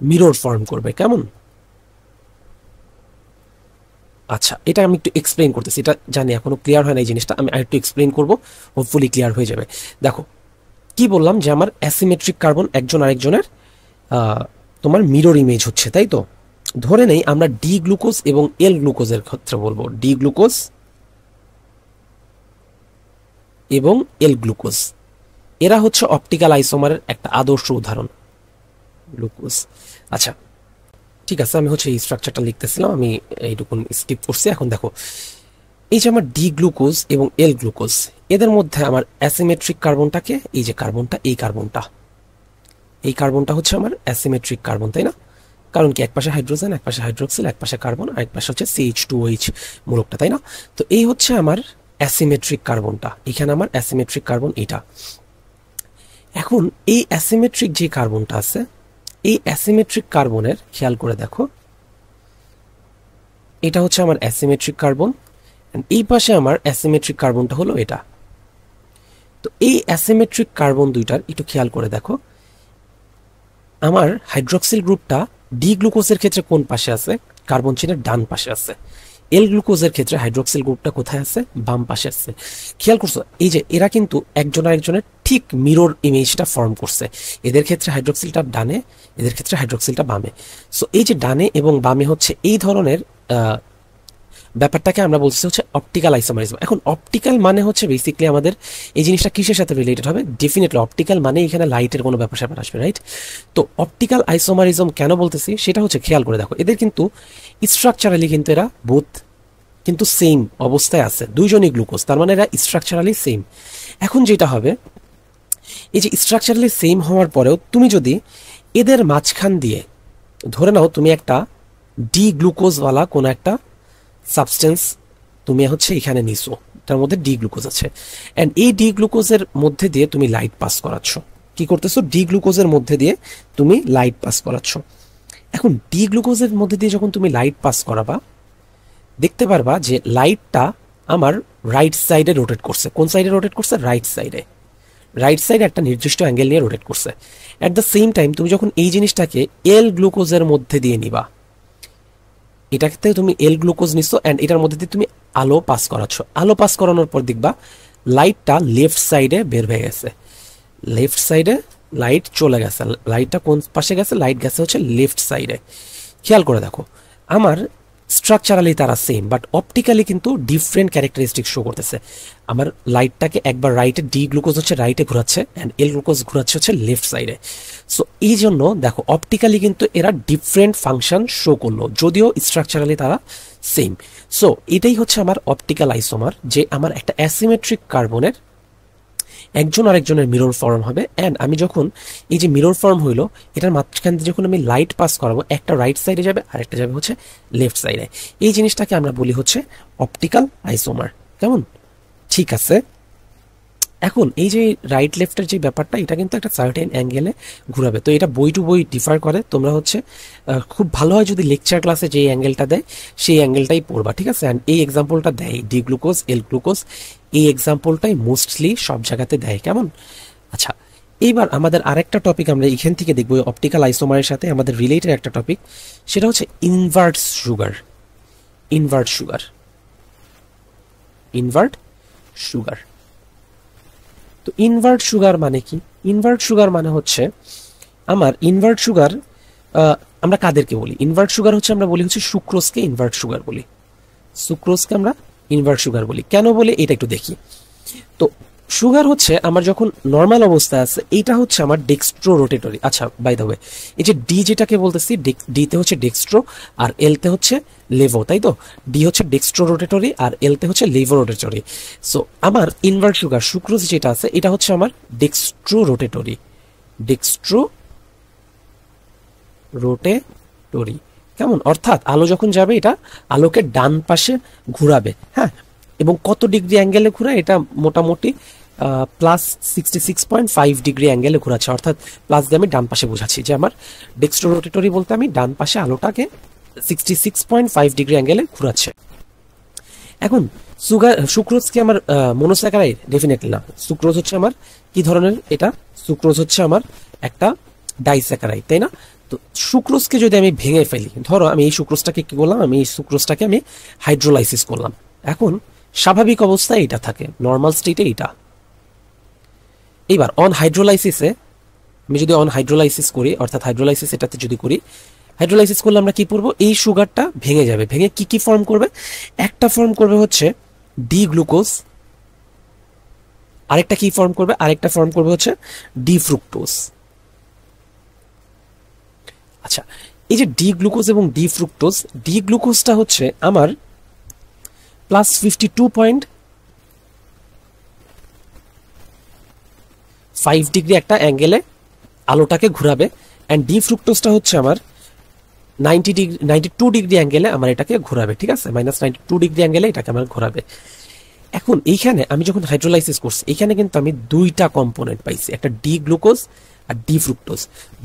মিরর ফর্ম করবে। কেমন? আচ্ছা, এটা আমি একটু এক্সপ্লেইন করতেছি, এটা জানি এখনো ক্লিয়ার হয় না এই জিনিসটা, আমি আরেকটু এক্সপ্লেইন করব, হোপফুলি ক্লিয়ার হয়ে যাবে। দেখো কি বললাম যে আমার অ্যাসিমেট্রিক কার্বন একজন আরেকজনের তোমার মিরর ইমেজ হচ্ছে, তাই তো? ধরে নেই আমরা ডি গ্লুকোজ এবং এল গ্লুকোজের ক্ষেত্রে বলবো, ডি গ্লুকোজ এবং এল গ্লুকোজ, এরা হচ্ছে অপটিক্যাল আইসোমারের একটা আদর্শ উদাহরণ, গ্লুকোজ। আচ্ছা, ঠিক আছে, আমি হচ্ছে এই স্ট্রাকচারটা লিখতেছিলাম, আমি এইটুকুন স্কিপ করছি। এখন দেখো এই যে আমার ডি গ্লুকোজ এবং এল গ্লুকোজ, এদের মধ্যে আমার অ্যাসিমেট্রিক কার্বনটাকে, এই যে কার্বনটা, এই কার্বনটা হচ্ছে আমার অ্যাসিমেট্রিক কার্বন, তাই না? কারণ কি, এক পাশে হাইড্রোজেন, এক পাশে হাইড্রোক্সিল, এক পাশে কার্বন, আর এক পাশে হচ্ছে CH2OH মূলকটা, তাই না? তো এই হচ্ছে আমার অ্যাসিমেট্রিক কার্বনটা, এখানে আমার অ্যাসিমেট্রিক কার্বন এটা। এখন এই অ্যাসিমেট্রিক যে কার্বনটা আছে, এই অ্যাসিমেট্রিক কার্বনের খেয়াল করে দেখো, এটা হচ্ছে আমার অ্যাসিমেট্রিক কার্বন, এই পাশে আমার অ্যাসিমেট্রিক কার্বনটা হলো এটা। তো এই অ্যাসিমেট্রিক কার্বন দুইটার একটু খেয়াল করে দেখো, আমার হাইড্রক্সিল গ্রুপটা ডি গ্লুকোজের ক্ষেত্রে কোন পাশে আছে? কার্বন চেনের ডান পাশে আছে। এল গ্লুকোজের ক্ষেত্রে হাইড্রক্সিল গ্রুপটা কোথায় আছে? বাম পাশে আছে। খেয়াল করছো এই যে এরা কিন্তু একজন আরেকজনের ঠিক মিরর ইমেজটা ফর্ম করছে। এদের ক্ষেত্রে হাইড্রক্সিলটা ডানে, এদের ক্ষেত্রে হাইড্রক্সিলটা বামে। সো এই যে ডানে এবং বামে হচ্ছে এই ধরনের ব্যাপারটাকে আমরা বলছি হচ্ছে অপটিক্যাল আইসোমারিজম। এখন অপটিক্যাল মানে হচ্ছে বেসিক্যালি আমাদের এই জিনিসটা কিসের সাথে রিলেটেড হবে? ডেফিনেটলি অপটিক্যাল মানে এখানে লাইটের কোনো ব্যাপার স্যাপার আসবে, রাইট? তো অপটিক্যাল আইসোমারিজম কেন বলতেছি সেটা হচ্ছে, খেয়াল করে দেখো, এদের কিন্তু স্ট্রাকচারালি কিন্তু এরা বোথ কিন্তু সেম অবস্থায় আছে, দুইজনই গ্লুকোজ, তার মানে এরা স্ট্রাকচারালি সেম। এখন যেটা হবে, এই যে স্ট্রাকচারালি সেম হওয়ার পরেও তুমি যদি এদের মাঝখান দিয়ে ধরে নাও তুমি একটা ডি গ্লুকোজওয়ালা কোনো একটা সাবস্টেন্স তুমি হচ্ছে এখানে নিছো, তার মধ্যে ডি গ্লুকোজ আছে, অ্যান্ড এই ডি গ্লুকোজের মধ্যে দিয়ে তুমি লাইট পাস করাচ্ছ। কি করতেছো? ডি গ্লুকোজের মধ্যে দিয়ে তুমি লাইট পাস করাচ্ছ। এখন ডি গ্লুকোজের মধ্যে দিয়ে যখন তুমি লাইট পাস করাবা, দেখতে পারবা যে লাইটটা আমার রাইট সাইডে রোটেট করছে। কোন সাইডে রোটেট করছে? রাইট সাইডে। রাইট সাইডে একটা নির্দিষ্ট অ্যাঙ্গেল নিয়ে রোটেট করছে। অ্যাট দ্য সেম টাইম তুমি যখন এই জিনিসটাকে এল গ্লুকোজের মধ্যে দিয়ে নিবা, এটাতে তুমি এল গ্লুকোজ নিচ্ছ অ্যান্ড এটার মধ্যে দিয়ে তুমি আলো পাস করাচ্ছ। আলো পাস করানোর পর দেখবা লাইটটা লেফট সাইডে বের হয়ে গেছে। লেফট সাইডে লাইট চলে গেছে। লাইটটা কোন পাশে গেছে? লাইট গেছে হচ্ছে লেফট সাইডে। খেয়াল করে দেখো, আমার স্ট্রাকচারালি তারা সেম, বাট অপটিক্যালি কিন্তু ডিফারেন্ট ক্যারেক্টারিস্টিক শো করতেছে। আমার লাইটটাকে একবার রাইটে, ডি গ্লুকোজ হচ্ছে রাইটে ঘোরাচ্ছে অ্যান্ড এল গ্লুকোজ ঘোরাচ্ছে হচ্ছে লেফট সাইডে। সো এই জন্য দেখো অপটিক্যালি কিন্তু এরা ডিফারেন্ট ফাংশন শো করলো, যদিও স্ট্রাকচারালি তারা সেম। সো এটাই হচ্ছে আমার অপটিক্যাল আইসোমার, যে আমার একটা অ্যাসিমেট্রিক কার্বনের একজন আরেকজনের মিরর ফর্ম হবে, অ্যান্ড আমি যখন এই যে মিরর ফর্ম হইলো, এটার মাঝখান দিয়ে যখন আমি লাইট পাস করাবো, একটা রাইট সাইডে যাবে আর একটা যাবে হচ্ছে লেফট সাইডে। এই জিনিসটাকে আমরা বলি হচ্ছে অপটিক্যাল আইসোমার। কেমন? ঠিক আছে। এখন এই যে রাইট লেফটের যে ব্যাপারটা, এটা কিন্তু একটা সার্টেন অ্যাঙ্গেলে ঘুরাবে। তো এটা বই টু বই ডিফার করে। তোমরা হচ্ছে খুব ভালো হয় যদি লেকচার ক্লাসে যে অ্যাঙ্গেলটা দেয় সেই অ্যাঙ্গেলটাই পড়বা, ঠিক আছে? অ্যান্ড এই এক্সাম্পলটা দেয় ডি গ্লুকোজ, এল গ্লুকোজ, এই এক্সাম্পলটাই মোস্টলি সব জায়গাতে দেয়। কেমন? আচ্ছা, এইবার আমাদের আরেকটা টপিক আমরা এখান থেকে দেখবো, অপটিক্যাল আইসোমারের সাথে আমাদের রিলেটেড একটা টপিক, সেটা হচ্ছে invert sugar. Invert sugar, invert sugar. তো ইনভার্ট সুগার মানে কি? ইনভার্ট সুগার মানে হচ্ছে আমার ইনভার্ট সুগার, আমরা কাদেরকে বলি ইনভার্ট সুগার? হচ্ছে আমরা বলি হচ্ছে সুক্রোজকে ইনভার্ট সুগার বলি। সুক্রোজকে আমরা ইনভার্ট সুগার বলি। কেন বলি এটা একটু দেখি। তো সুগার হচ্ছে আমার যখন নর্মাল অবস্থায় আছে, এইটা হচ্ছে আমার ডেক্সট্রো রোটেটরি। আচ্ছা, বাই দ্য ওয়ে, এই যে ডি যেটাকে বলতেছি, ডিতে হচ্ছে ডেক্সট্রো আর এলতে হচ্ছে লেভো, তাই তো? ডি হচ্ছে ডেক্সট্রো রোটেটরি আর এলতে হচ্ছে লেভো রোটেটরি। সো আমার ইনভার্ট সুগার সুক্রোজ যেটা আছে, এটা হচ্ছে আমার ডেক্সট্রো রোটেটরি। ডেক্সট্রো রোটেটরি। কেমন? অর্থাৎ আলো যখন যাবে এটা আলোকে ডান পাশে ঘুরাবে, হ্যাঁ। এবং কত ডিগ্রি অ্যাঙ্গেলে ঘুরায়? এটা মোটামুটি +66.5 ডিগ্রি অ্যাঙ্গেলে ঘোরাচ্ছে। অর্থাৎ প্লাস দিয়ে আমি ডান পাশে বোঝাচ্ছি যে আমার ডেক্সট্রো রোটেটরি বলতে আমি ডান পাশে আলোটাকে 66.5 ডিগ্রি অ্যাঙ্গেলে ঘুরাচ্ছে। এখন সুক্রোজ কি আমার মনোস্যাকারাইড? ডেফিনেটলি না। সুক্রোজ হচ্ছে আমার কি ধরনের? এটা সুক্রোজ হচ্ছে আমার একটা ডাইস্যাকারাইড, তাই না? তো সুক্রোজকে যদি আমি ভেঙে ফেলি, ধরো আমি এই সুক্রোজটাকে কি করলাম, আমি এই সুক্রোজটাকে আমি হাইড্রোলাইসিস করলাম। এখন স্বাভাবিক অবস্থায় এটা থাকে, নর্মাল স্টেটে এটা। এইবার অন হাইড্রোলাইসিসে আমি যদি অন হাইড্রোলাইসিস করি, অর্থাৎ হাইড্রোলাইসিস এটাতে যদি করি, হাইড্রোলাইসিস করলে আমরা কি করবো? এই সুগারটা ভেঙে যাবে। ভেঙে কি কি ফর্ম করবে? একটা ফর্ম করবে হচ্ছে ডি গ্লুকোজ, আরেকটা কি ফর্ম করবে? আরেকটা ফর্ম করবে হচ্ছে ডি ফ্রুক্টোজ। আচ্ছা, এই যে ডি গ্লুকোজ এবং ডি ফ্রুক্টোজ, ডি গ্লুকোজটা হচ্ছে আমার প্লাস 52.5 ডিগ্রি একটা অ্যাঙ্গেলে আলোটাকে ঘুরাবে, অ্যান্ড ডি ফ্রুক্টোজটা হচ্ছে আমার 92 ডিগ্রি অ্যাঙ্গেলে আমার এটাকে ঘোরাবে, ঠিক আছে, -92 ডিগ্রি অ্যাঙ্গেলে এটাকে আমার ঘোরাবে। এখন এইখানে আমি যখন হাইড্রোলাইসিস করছি, এখানে কিন্তু আমি দুইটা কম্পোনেন্ট পাইছি, একটা ডি গ্লুকোজ আর ডি ফ্রুক্টোজ।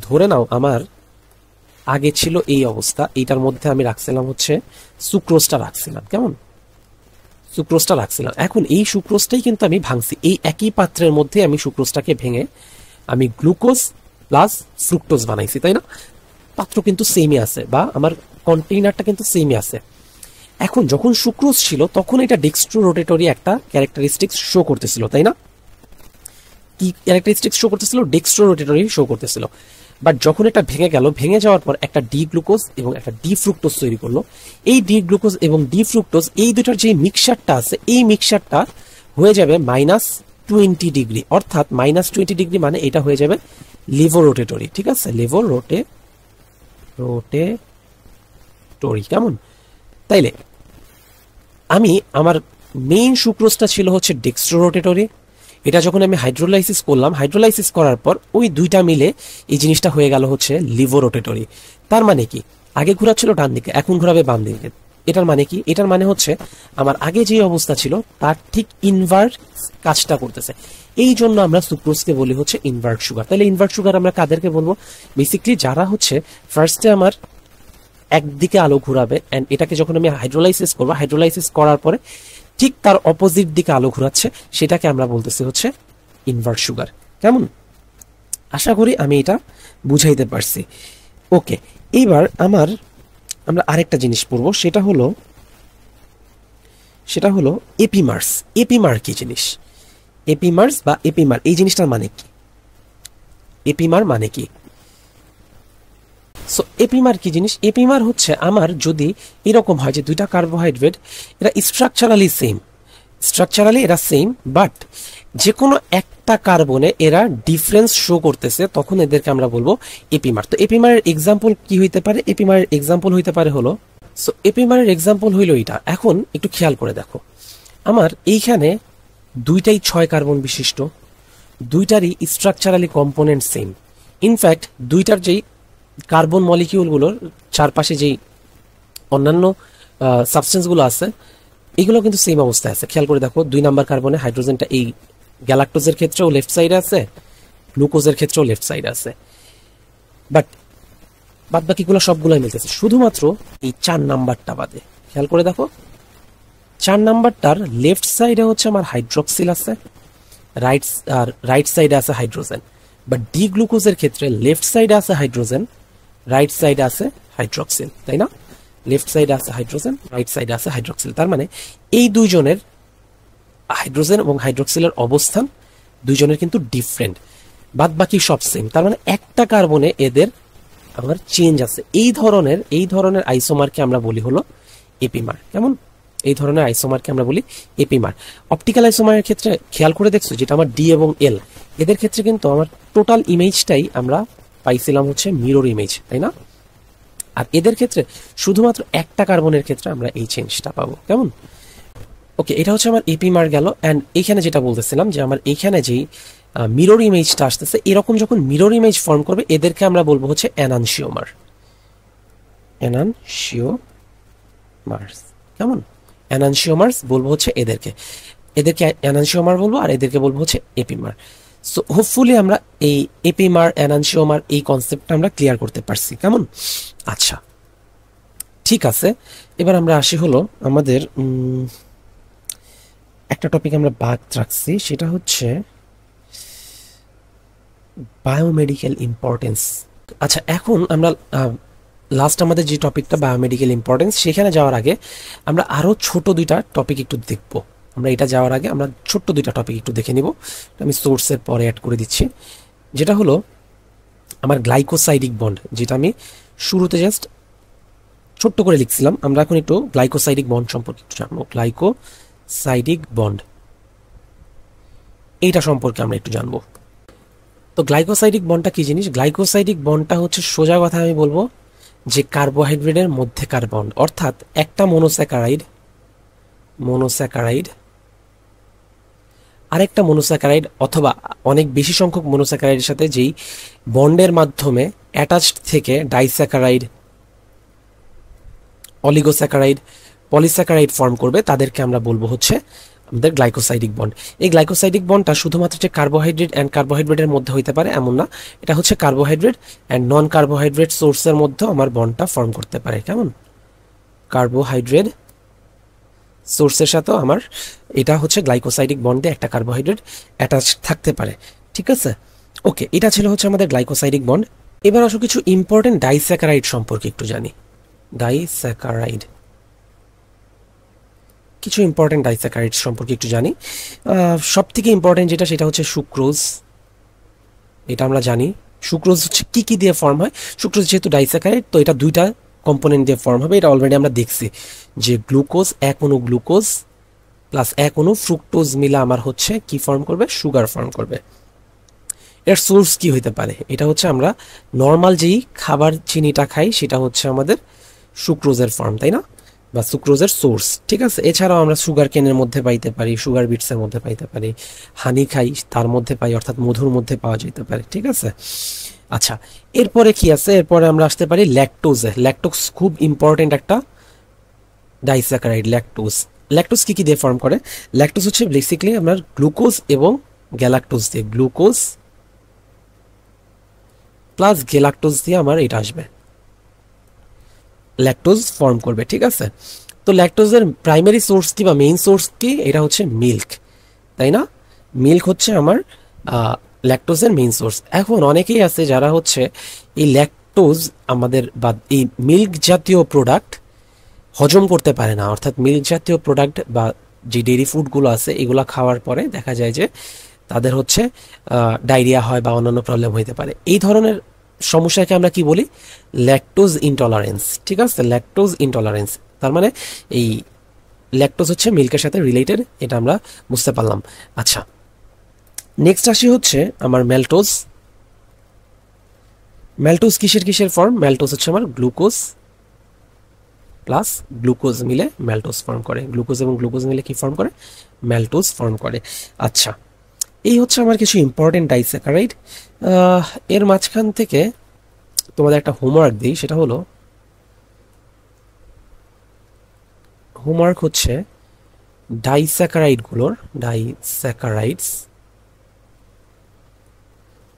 ধরে নাও আমার আগে ছিল এই অবস্থা, এইটার মধ্যে আমি রাখছিলাম হচ্ছে সুক্রোজটা রাখছিলাম, কেমন, সুক্রোজটা রাখছিলাম। এখন এই সুক্রোজটাই কিন্তু আমি ভাঙছি, এই একই পাত্রের মধ্যে আমি সুক্রোজটাকে ভেঙে আমি গ্লুকোজ প্লাস ফ্রুক্টোজ বানাইছি, তাই না? পাত্র কিন্তু সেমই আছে, বা আমার কন্টেইনারটা কিন্তু সেমই আছে। এখন যখন সুক্রোজ ছিল তখন এটা ডেক্সট্রো রোটেটরি একটা ক্যারেক্টারিস্টিক্স শো করতেছিল, তাই না? কি ক্যারেক্টারিস্টিক্স শো করতেছিল? ডেক্সট্রো রোটেটরি শো করতেছিল। বাট যখন এটা ভেঙে গেল, ভেঙে যাওয়ার পর একটা ডি গ্লুকোজ এবং একটা ডি ফ্রুক্টোজ তৈরি করলো। এই ডি গ্লুকোজ এবং ডি ফ্রুক্টোজ এই দুটার যে মিক্সচারটা আছে, এই মিক্সচারটা হয়ে যাবে -20 ডিগ্রি, অর্থাৎ -20 ডিগ্রি মানে এটা হয়ে যাবে লিভো রোটেটরি, ঠিক আছে, লিভো রোটেটরি, কেমন? তাইলে আমি আমার মেইন সুক্রোজটা ছিল হচ্ছে ডেক্সট্রো রোটেটরি, এটা যখন আমি হাইড্রোলাইসিস করলাম, হাইড্রোলাইসিস করার পর ওই দুইটা মিলে এই জিনিসটা হয়ে গেল হচ্ছে লিভো রোটেটরি। তার মানে কি, আগে ঘোরাচ্ছিল ডান দিকে, এখন ঘোরাবে বাম দিকে। এটার মানে কি? এটার মানে হচ্ছে আমার আগে যে অবস্থা ছিল তার ঠিক ইনভার্ট কাজটা করতেছে। এই জন্য আমরা সুক্রোজকে বলি হচ্ছে ইনভার্ট সুগার। তাহলে ইনভার্ট সুগার আমরা কাদেরকে বলবো? বেসিক্যালি যারা হচ্ছে ফার্স্টে আমার একদিকে আলো ঘুরাবে, এন্ড এটাকে যখন আমি হাইড্রোলাইসিস করবো, হাইড্রোলাইসিস করার পরে ঠিক তার অপোজিট দিকে আলো ঘুরাচ্ছে, সেটাকে আমরা বলতেছি হচ্ছে ইনভার্ট সুগার, কেমন? আশা করি আমি এটা বুঝাইতে পারছি। ওকে, এইবার আমরা আরেকটা জিনিস পড়বো, সেটা হলো এপিমার্স। এপিমার কি জিনিস? এপিমার্স বা এপিমার, এই জিনিসটার মানে কি? এপিমার মানে কি? সো এপিমার কি জিনিস? এপিমার হচ্ছে আমার যদি এরকম হয় যে দুইটা কার্বোহাইড্রেট, এরা স্ট্রাকচারালি এরা সেম, বাট যে কোনো একটা কার্বনে এরা ডিফারেন্স শো করতেছে, তখন এদেরকে আমরা বলবো এপিমার। তো এপিমারের এক্সাম্পল কি হইতে পারে? এপিমারের এক্সাম্পল হইতে পারে হলো, সো এপিমারের এক্সাম্পল হইল এটা। এখন একটু খেয়াল করে দেখো, আমার এইখানে দুইটাই 6 কার্বন বিশিষ্ট, দুইটারই স্ট্রাকচারালি কম্পোনেন্ট সেম। ইনফ্যাক্ট দুইটার যেই কার্বন মলিকিউলগুলোর চারপাশে যেই অন্যান্য সাবস্টেন্সগুলো আছে, এগুলো কিন্তু সেম অবস্থায় আছে। খেয়াল করে দেখো, 2 নাম্বার কার্বনে হাইড্রোজেনটা এই গ্যালাক্টোজের ক্ষেত্রেও লেফট সাইডে আছে, গ্লুকোজের ক্ষেত্রেও লেফট সাইডে আছে, বাট বাদ বাকিগুলো সবগুলোই মিলতেছে, শুধুমাত্র এই 4 নাম্বারটা বাদে। খেয়াল করে দেখো, 4 নাম্বারটার লেফট সাইডে হচ্ছে আমার হাইড্রক্সিল আছে, রাইট সাইডে আছে হাইড্রোজেন। বাট ডি গ্লুকোজের ক্ষেত্রে লেফট সাইডে আছে হাইড্রোজেন, রাইট সাইডে আছে হাইড্রক্সিল, তাই না? লেফট সাইডে আছে হাইড্রোজেন, রাইট সাইডে আছে হাইড্রক্সিল। তার মানে এই দুইজনের হাইড্রোজেন এবং হাইড্রক্সিলের অবস্থান দুইজনের কিন্তু ডিফারেন্ট, বাদ বাকি সব সেম। তার মানে একটা কার্বনে এদের আমার চেঞ্জ আছে। এই ধরনের আইসোমারকে আমরা বলি হলো এপিমার, কেমন? এই ধরনের আইসোমারকে আমরা বলি এপিমার। অপটিক্যাল আইসোমারের ক্ষেত্রে খেয়াল করে দেখছো, যেটা আমার ডি এবং এল, এদের ক্ষেত্রে কিন্তু আমার টোটাল ইমেজটাই আমরা পাইছিলাম হচ্ছে মিরর ইমেজ, তাই না? আর এদের ক্ষেত্রে শুধুমাত্র একটা কার্বনের ক্ষেত্রে আমরা এই চেঞ্জটা পাবো, কেমন? ওকে, এটা হচ্ছে আমার এপিমার গেল। অ্যান্ড এইখানে যেটা বলতেছিলাম যে আমার এইখানে যেই মিরর ইমেজটা আসতেছে, এরকম যখন মিরর ইমেজ ফর্ম করবে, এদেরকে আমরা বলবো হচ্ছে এনানশিওমার, কেমন? এনানশিওমার্স বলবো হচ্ছে এদেরকে এনানশিওমার বলবো, আর এদেরকে বলবো হচ্ছে এপিমার। সো হোপফুলি আমরা এই এপিমার, এনানশিওমার এই কনসেপ্টটা আমরা ক্লিয়ার করতে পারছি, কেমন? আচ্ছা, ঠিক আছে। এবার আমরা আসি হলো আমাদের একটা টপিক আমরা বাদ রাখছি, সেটা হচ্ছে বায়োমেডিক্যাল ইম্পর্টেন্স। আচ্ছা, এখন আমরা লাস্ট আমাদের যে টপিকটা বায়োমেডিক্যাল ইম্পর্টেন্স, সেখানে যাওয়ার আগে আমরা আরও ছোট দুইটা টপিক একটু দেখব। আমরা এটা যাওয়ার আগে আমরা ছোট্ট দুইটা টপিক একটু দেখে নিব, আমি সোর্সের পরে অ্যাড করে দিচ্ছি। যেটা হলো আমার গ্লাইকোসাইডিক বন্ড, যেটা আমি শুরুতে জাস্ট ছোট্ট করে লিখছিলাম। আমরা এখন একটু গ্লাইকোসাইডিক বন্ড সম্পর্কে একটু জানবো। গ্লাইকোসাইডিক বন্ড, এইটা সম্পর্কে আমরা একটু জানবো। তো গ্লাইকোসাইডিক বন্ডটা কি জিনিস? গ্লাইকোসাইডিক বন্ডটা হচ্ছে, সোজা কথা আমি বলবো, যে কার্বোহাইড্রেটের মধ্যেকার বন্ড। অর্থাৎ একটা মনোস্যাকারাইড মনোস্যাকারাইড, আরেকটা মনোস্যাকারাইড অথবা অনেক বেশি সংখ্যক মনোস্যাকারাইডের সাথে যেই বন্ডের মাধ্যমে অ্যাটাচড থেকে ডাইস্যাকারাইড, অলিগোস্যাকারাইড, পলিস্যাকারাইড ফর্ম করবে, তাদেরকে আমরা বলবো হচ্ছে আমাদের গ্লাইকোসাইডিক বন্ড। এই গ্লাইকোসাইডিক বন্ডটা শুধুমাত্র যে কার্বোহাইড্রেট অ্যান্ড কার্বোহাইড্রেটের মধ্যে হইতে পারে এমন না, এটা হচ্ছে কার্বোহাইড্রেট অ্যান্ড নন কার্বোহাইড্রেট সোর্সের মধ্যেও আমার বন্ডটা ফর্ম করতে পারে। কেমন? কার্বোহাইড্রেট সোর্সের সাথেও আমার এটা হচ্ছে গ্লাইকোসাইডিক বন্ডে একটা কার্বোহাইড্রেট অ্যাটাচ থাকতে পারে। ঠিক আছে, ওকে, এটা ছিল হচ্ছে আমাদের গ্লাইকোসাইডিক বন্ড। এবার আসো কিছু ইম্পর্টেন্ট ডাইস্যাকারাইড সম্পর্কে একটু জানি। ডাইস্যাকারাইড, কিছু ইম্পর্টেন্ট ডাইস্যাকারাইড সম্পর্কে একটু জানি। সব থেকে ইম্পর্টেন্ট যেটা সেটা হচ্ছে সুক্রোজ। এটা আমরা জানি সুক্রোজ হচ্ছে কি কি দিয়ে ফর্ম হয়। সুক্রোজ যেহেতু ডাইস্যাকারাইড, তো এটা দুইটা কম্পোনেন্ট দিয়ে ফর্ম হবে। এটা অলরেডি আমরা দেখছি যে গ্লুকোজ, এক অণু গ্লুকোজ প্লাস এক অণু ফ্রুক্টোজ মিলে আমার হচ্ছে কি ফর্ম করবে? সুগার ফর্ম করবে। এর সোর্স কি হইতে পারে? এটা হচ্ছে আমরা নর্মাল যেই খাবার চিনিটা খাই সেটা হচ্ছে আমাদের সুক্রোজের ফর্ম, তাই না? বা সুক্রোজের সোর্স। ঠিক আছে, এছাড়াও আমরা সুগার কেনের মধ্যে পাইতে পারি, সুগার বিটসের মধ্যে পাইতে পারি, হানি খাই তার মধ্যে পাই, অর্থাৎ মধুর মধ্যে পাওয়া যেতে পারে। ঠিক আছে, আচ্ছা, এরপরে কি আছে? এরপরে আমরা আসতে পারি ল্যাকটোজে। ল্যাকটোজ খুব ইম্পর্টেন্ট একটা ডাইস্যাকারাইড। ল্যাকটোজ, ল্যাকটোজ কি কি দিয়ে ফর্ম করে? ল্যাকটোজ হচ্ছে বেসিক্যালি আপনার গ্লুকোজ এবং গ্যালাক্টোজ দিয়ে, গ্লুকোজ প্লাস গ্যালাক্টোজ দিয়ে আমার এটা আসবে, ল্যাকটোজ ফর্ম করবে। ঠিক আছে, তো ল্যাকটোজের প্রাইমারি সোর্স কি বা মেইন সোর্স কি? এটা হচ্ছে মিল্ক, তাই না? মিল্ক হচ্ছে আমার ল্যাকটোজের মেইন সোর্স। এখন অনেকেই আছে যারা হচ্ছে এই ল্যাকটোজ আমাদের বা এই মিল্ক জাতীয় প্রোডাক্ট হজম করতে পারে না, অর্থাৎ মিল্ক জাতীয় প্রোডাক্ট বা যে ডেইরি ফুডগুলো আছে এগুলো খাওয়ার পরে দেখা যায় যে তাদের হচ্ছে ডায়রিয়া হয় বা অন্যান্য প্রবলেম হইতে পারে। এই ধরনের সমস্যাকে আমরা কি বলি? Lactose intolerance. ঠিক আছে, ল্যাকটোজ ইনটলারেন্স, তার মানে এই ল্যাকটোজ হচ্ছে মিল্কের সাথে রিলেটেড, এটা আমরা বুঝতে পারলাম। আচ্ছা, নেক্সট আসি হচ্ছে আমার ম্যালটোজ। ম্যালটোজ কিসের কিসের ফর্ম? ম্যালটোজ হচ্ছে আমার গ্লুকোজ প্লাস গ্লুকোজ মিলে ম্যালটোজ ফর্ম করে। গ্লুকোজ এবং গ্লুকোজ মিলে কি ফর্ম করে? ম্যালটোজ ফর্ম করে। আচ্ছা, এই হচ্ছে আমার কিছু ইম্পর্টেন্ট ডাইস্যাকারাইড। এর মাঝখান থেকে তোমাদের একটা হোমওয়ার্ক দিই, সেটা হলো হোমওয়ার্ক হচ্ছে ডাইস্যাকারাইডস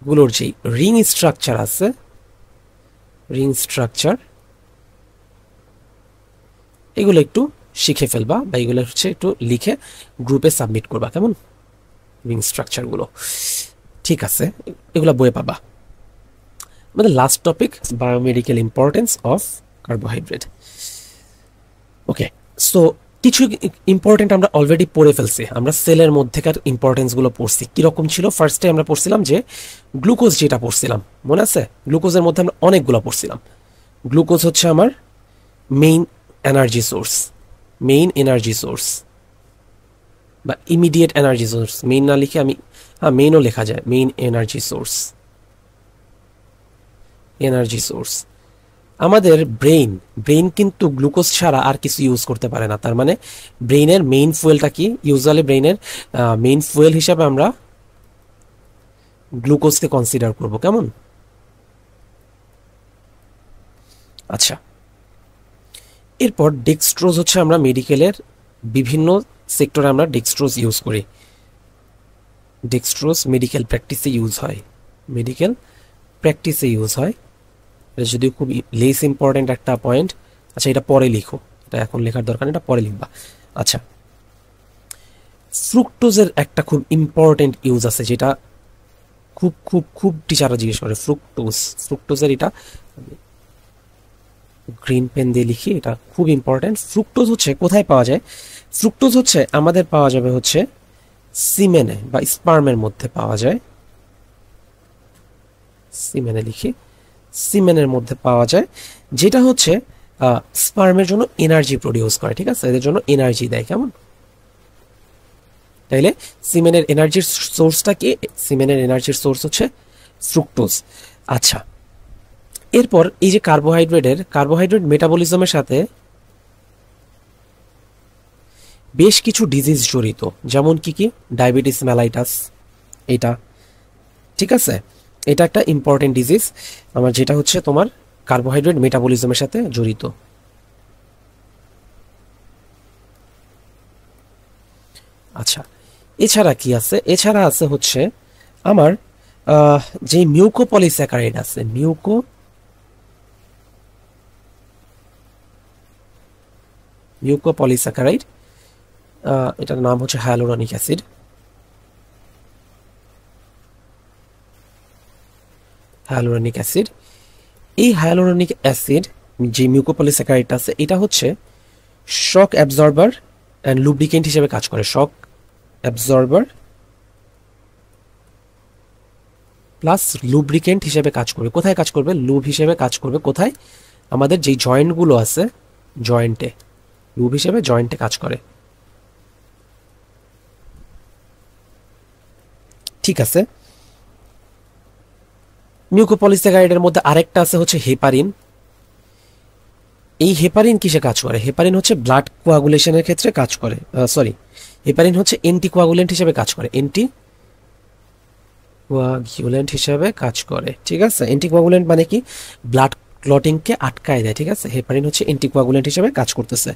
গুলোর যে রিং স্ট্রাকচার আছে, রিং স্ট্রাকচার এগুলো একটু শিখে ফেলবা বা এগুলো হচ্ছে একটু লিখে গ্রুপে সাবমিট করবা। কেমন? রিং স্ট্রাকচারগুলো, ঠিক আছে, এগুলো বইয়ে পাবা। আমাদের last topic, biomedical importance of carbohydrate. Okay, so কিছু ইম্পর্টেন্ট আমরা অলরেডি পড়ে ফেলছি। আমরা সেলের মধ্যেকার ইম্পর্টেন্সগুলো পড়ছি। কীরকম ছিল? ফার্স্টে আমরা পড়ছিলাম যে গ্লুকোজ, যেটা পড়ছিলাম মনে আছে? গ্লুকোজের মধ্যে আমরা অনেকগুলো পড়ছিলাম। গ্লুকোজ হচ্ছে আমার main energy source, main energy source বা ইমিডিয়েট এনার্জি সোর্স। মেইন না লিখে আমি মেইনও লেখা যায়, main energy source, energy source. আমাদের ব্রেইন কিন্তু গ্লুকোজ ছাড়া আর কিছু ইউজ করতে পারে না। তার মানে ব্রেইনের মেইন ফুয়েলটা কি? ইউজুয়ালি ব্রেইনের মেইন ফুয়েল হিসাবে আমরা গ্লুকোজকে কনসিডার করব। কেমন? আচ্ছা, এরপর ডেক্সট্রোজ হচ্ছে আমরা মেডিকেলের বিভিন্ন সেক্টরে আমরা ডেক্সট্রোজ ইউজ করি। ডেক্সট্রোজ মেডিকেল প্র্যাকটিসে ইউজ হয়, মেডিকেল প্র্যাকটিসে ইউজ হয়। এটা যদিও খুব লেস ইম্পর্টেন্ট একটা পয়েন্ট। আচ্ছা, এটা পরে লিখো, এটা এখন লেখার দরকার নেই, এটা পরে লিখবা। আচ্ছা, ফ্রুক্টোজের একটা খুব ইম্পর্টেন্ট ইউজ আছে, যেটা খুব খুব খুব টিচাররা জিজ্ঞেস করে। ফ্রুক্টোজের এটা গ্রিন পেন দিয়ে লিখি, এটা খুব ইম্পর্টেন্ট। ফ্রুক্টোজ হচ্ছে কোথায় পাওয়া যায়? ফ্রুক্টোজ হচ্ছে আমাদের পাওয়া যাবে হচ্ছে সিমেনে বা স্পার্মের মধ্যে পাওয়া যায়। সিমেনে লিখি, সিমেনের মধ্যে পাওয়া যায়, যেটা হচ্ছে স্পার্মের জন্য এনার্জি প্রডিউস করে। ঠিক আছে, এদের জন্য এনার্জি দেয়। কেমন? তাইলে সিমেনের এনার্জির সোর্সটা কি? সিমেনের এনার্জির সোর্স হচ্ছে ফ্রুক্টোজ। আচ্ছা, এরপর এই যে কার্বোহাইড্রেট মেটাবলিজমের সাথে বেশ কিছু ডিজিজ জড়িত, যেমন কি কি, ডায়াবেটিস মেলাইটাস, এটা ঠিক আছে, এটা একটা ইম্পর্টেন্ট ডিজিজ আমার, যেটা হচ্ছে তোমার কার্বোহাইড্রেট মেটাবলিজমের সাথে জড়িত। আচ্ছা, এছাড়া কি আছে, এছাড়া আছে হচ্ছে আমার যে মিউকোপলিস্যাকারাইড আছে, মিউকোপলিস্যাকারাইড, এটার নাম হচ্ছে হায়ালুরনিক অ্যাসিড। হায়ালুরনিক অ্যাসিড, এই হায়ালুরনিক অ্যাসিড যে মিউকোপলিস্যাকারাইডটা আছে, এটা হচ্ছে শক অ্যাবজর্বার অ্যান্ড লুব্রিকেন্ট হিসেবে কাজ করে। শক অ্যাবজর্বার প্লাস লুব্রিকেন্ট হিসেবে কাজ করবে। কোথায় কাজ করবে? লুব হিসেবে কাজ করবে। কোথায়? আমাদের যেই জয়েন্টগুলো আছে, জয়েন্টে লুব হিসেবে জয়েন্টে কাজ করে। ঠিক আছে, মিউকোপলিস্যাকারাইডের মধ্যে আরেকটা আছে হচ্ছে হেপারিন। এই হেপারিন কিসে কাজ করে? হেপারিন হচ্ছে ব্লাড কোয়াগুলেশনের ক্ষেত্রে কাজ করে। হেপারিন হচ্ছে অ্যান্টিকোয়াগুলেন্ট হিসেবে কাজ করে। অ্যান্টিকোয়াগুলেন্ট হিসেবে কাজ করে, ঠিক আছে। অ্যান্টিকোয়াগুলেন্ট মানে কি? ব্লাড ক্লটিংকে আটকায় দেয়, ঠিক আছে। হেপারিন হচ্ছে অ্যান্টিকোয়াগুলেন্ট হিসেবে কাজ করতেছে।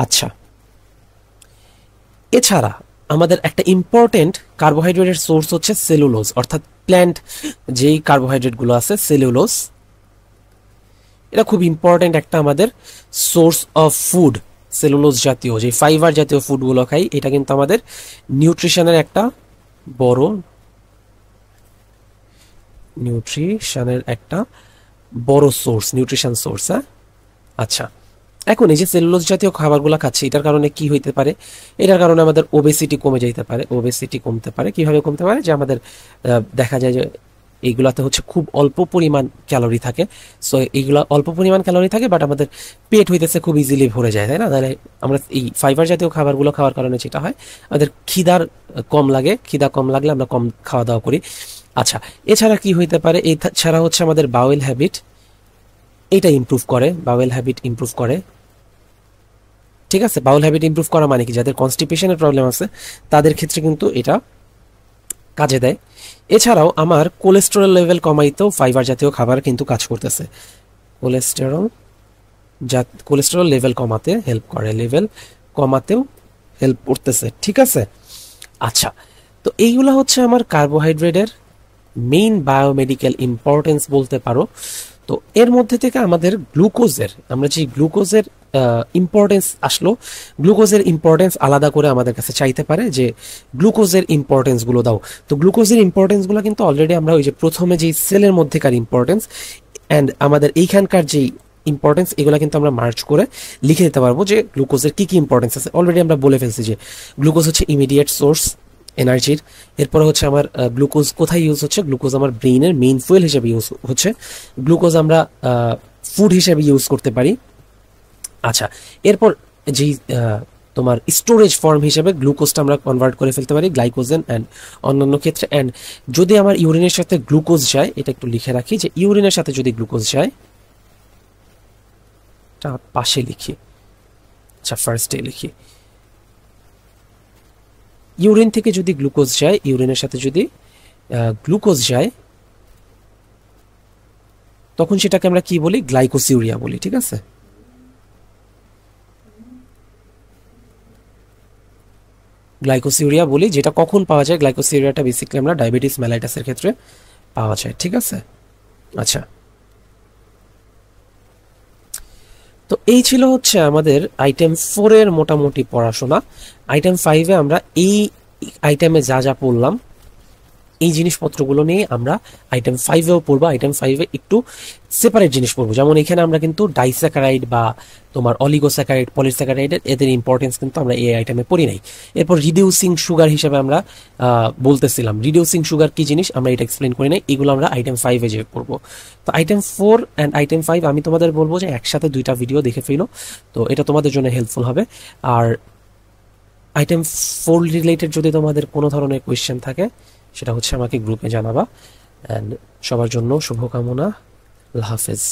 আচ্ছা, এছাড়া আমাদের একটা ইম্পর্টেন্ট কার্বোহাইড্রেটের সোর্স হচ্ছে সেলুলোজ, অর্থাৎ প্ল্যান্ট যেই কার্বোহাইড্রেটগুলো আছে, সেলুলোজ, এটা খুব ইম্পর্টেন্ট একটা আমাদের সোর্স অফ ফুড। সেলুলোজ জাতীয় যে ফাইবার জাতীয় ফুডগুলো খাই, এটা কিন্তু আমাদের নিউট্রিশনের একটা বড় সোর্স, নিউট্রিশন সোর্স। হ্যাঁ, আচ্ছা, এখন এই যে সেলুলোজ জাতীয় খাবারগুলো খাচ্ছি, এটার কারণে কি হইতে পারে? এটার কারণে আমাদের ওবেসিটি কমে যাইতে পারে। ওবেসিটি কমতে পারে কিভাবে? কমতে পারে যে আমাদের দেখা যায় যে এইগুলাতে হচ্ছে খুব অল্প পরিমাণ ক্যালোরি থাকে। সো এইগুলা অল্প পরিমাণ ক্যালোরি থাকে, বাট আমাদের পেট হইতেছে খুব ইজিলি ভরে যায়, তাই না? তাহলে আমরা এই ফাইবার জাতীয় খাবারগুলো খাওয়ার কারণে যেটা হয়, আমাদের খিদা কম লাগলে আমরা কম খাওয়া দাওয়া করি। আচ্ছা, এছাড়া কি হইতে পারে? এছাড়া হচ্ছে আমাদের বাওয়েল হ্যাবিট, এটা ইমপ্রুভ করে। বাওয়েল হ্যাবিট ইমপ্রুভ করে, ঠিক আছে। বাউল হ্যাবিট ইমপ্রুভ করা মানে কি? যাদের কনস্টিপেশনের প্রবলেম আছে তাদের ক্ষেত্রে কিন্তু এটা কাজে দেয়। এছাড়াও আমার কোলেস্টেরল লেভেল কমাইতেও ফাইবার জাতীয় খাবার কিন্তু কাজ করতেছে। কোলেস্টেরল লেভেল কমাতে হেল্প করে, লেভেল কমাতেও হেল্প করতেছে, ঠিক আছে। আচ্ছা, তো এইগুলো হচ্ছে আমার কার্বোহাইড্রেটের মেইন বায়োমেডিক্যাল ইম্পর্টেন্স বলতে পারো। তো এর মধ্যে থেকে আমাদের আমরা যে গ্লুকোজের ইম্পর্টেন্স আসলো, গ্লুকোজের ইম্পর্টেন্স আলাদা করে আমাদের কাছে চাইতে পারে যে গ্লুকোজের ইম্পর্টেন্সগুলো দাও। তো গ্লুকোজের ইম্পর্টেন্সগুলো কিন্তু অলরেডি আমরা ওই যে প্রথমে যেই সেলের মধ্যেকার ইম্পর্টেন্স অ্যান্ড আমাদের এইখানকার যেই ইম্পর্টেন্স, এগুলো কিন্তু আমরা মার্চ করে লিখে দিতে পারবো যে গ্লুকোজের কি কি ইম্পর্টেন্স আছে। অলরেডি আমরা বলে ফেলছি যে গ্লুকোজ হচ্ছে ইমিডিয়েট সোর্স এনার্জির। এরপরে হচ্ছে আমার গ্লুকোজ কোথায় ইউজ হচ্ছে? গ্লুকোজ আমার ব্রেইনের মেইন ফুয়েল হিসেবে ইউজ হচ্ছে। গ্লুকোজ আমরা ফুড হিসেবে ইউজ করতে পারি। আচ্ছা, এরপর যেই তোমার স্টোরেজ ফর্ম হিসেবে গ্লুকোজটা আমরা কনভার্ট করে ফেলতে পারি গ্লাইকোজেন অ্যান্ড অন্যান্য ক্ষেত্রে। অ্যান্ড যদি আমার ইউরিনের সাথে গ্লুকোজ যায়, এটা একটু লিখে রাখি যে ইউরিনের সাথে যদি গ্লুকোজ যায়, এটা পাশে লিখি, আচ্ছা ফার্স্টে লিখি, ইউরিন থেকে যদি গ্লুকোজ যায়, ইউরিনের সাথে যদি গ্লুকোজ যায়, তখন সেটাকে আমরা কি বলি? গ্লাইকোসিউরিয়া বলি, ঠিক আছে। গ্লাইকোসিউরিয়া বলি, যেটা কখন পাওয়া যায়? গ্লাইকোসিউরিয়াটা বেসিক্যালি আমরা ডায়াবেটিস মেলাইটাসের ক্ষেত্রে পাওয়া যায়, ঠিক আছে। আচ্ছা, তো এই ছিল হচ্ছে আমাদের আইটেম 4 এর মোটামুটি পড়াশোনা। আইটেম 5-এ আমরা এই আইটেমে যা যা পড়লাম, এই জিনিসপত্রগুলো নিয়ে আমরা আইটেম 5-এও পড়বো। আইটেম 5-এ একটু সেপারেট জিনিস পড়বো, যেমন এখানে আমরা কিন্তু ডাইস্যাকারাইড বা তোমার অলিগোস্যাকারাইড, পলিস্যাকারাইডের এদের ইম্পর্টেন্স কিন্তু আমরা এই আইটেমে পড়ি নাই। এরপর রিডিউসিং সুগার হিসেবে আমরা বলতেছিলাম, রিডিউসিং সুগার কি জিনিস আমরা এটা এক্সপ্লেন করি নাই, এগুলো আমরা আইটেম 5-এ যে পড়বো। তো আইটেম 4 অ্যান্ড আইটেম 5 আমি তোমাদের বলবো যে একসাথে 2টা ভিডিও দেখে ফেলো, তো এটা তোমাদের জন্য হেল্পফুল হবে। আর আইটেম 4 রিলেটেড যদি তোমাদের কোনো ধরনের কোয়েশ্চেন থাকে, সেটা হচ্ছে আমাকে গ্রুপে জানাবা। অ্যান্ড সবার জন্য শুভকামনা। আল্লাহ হাফেজ।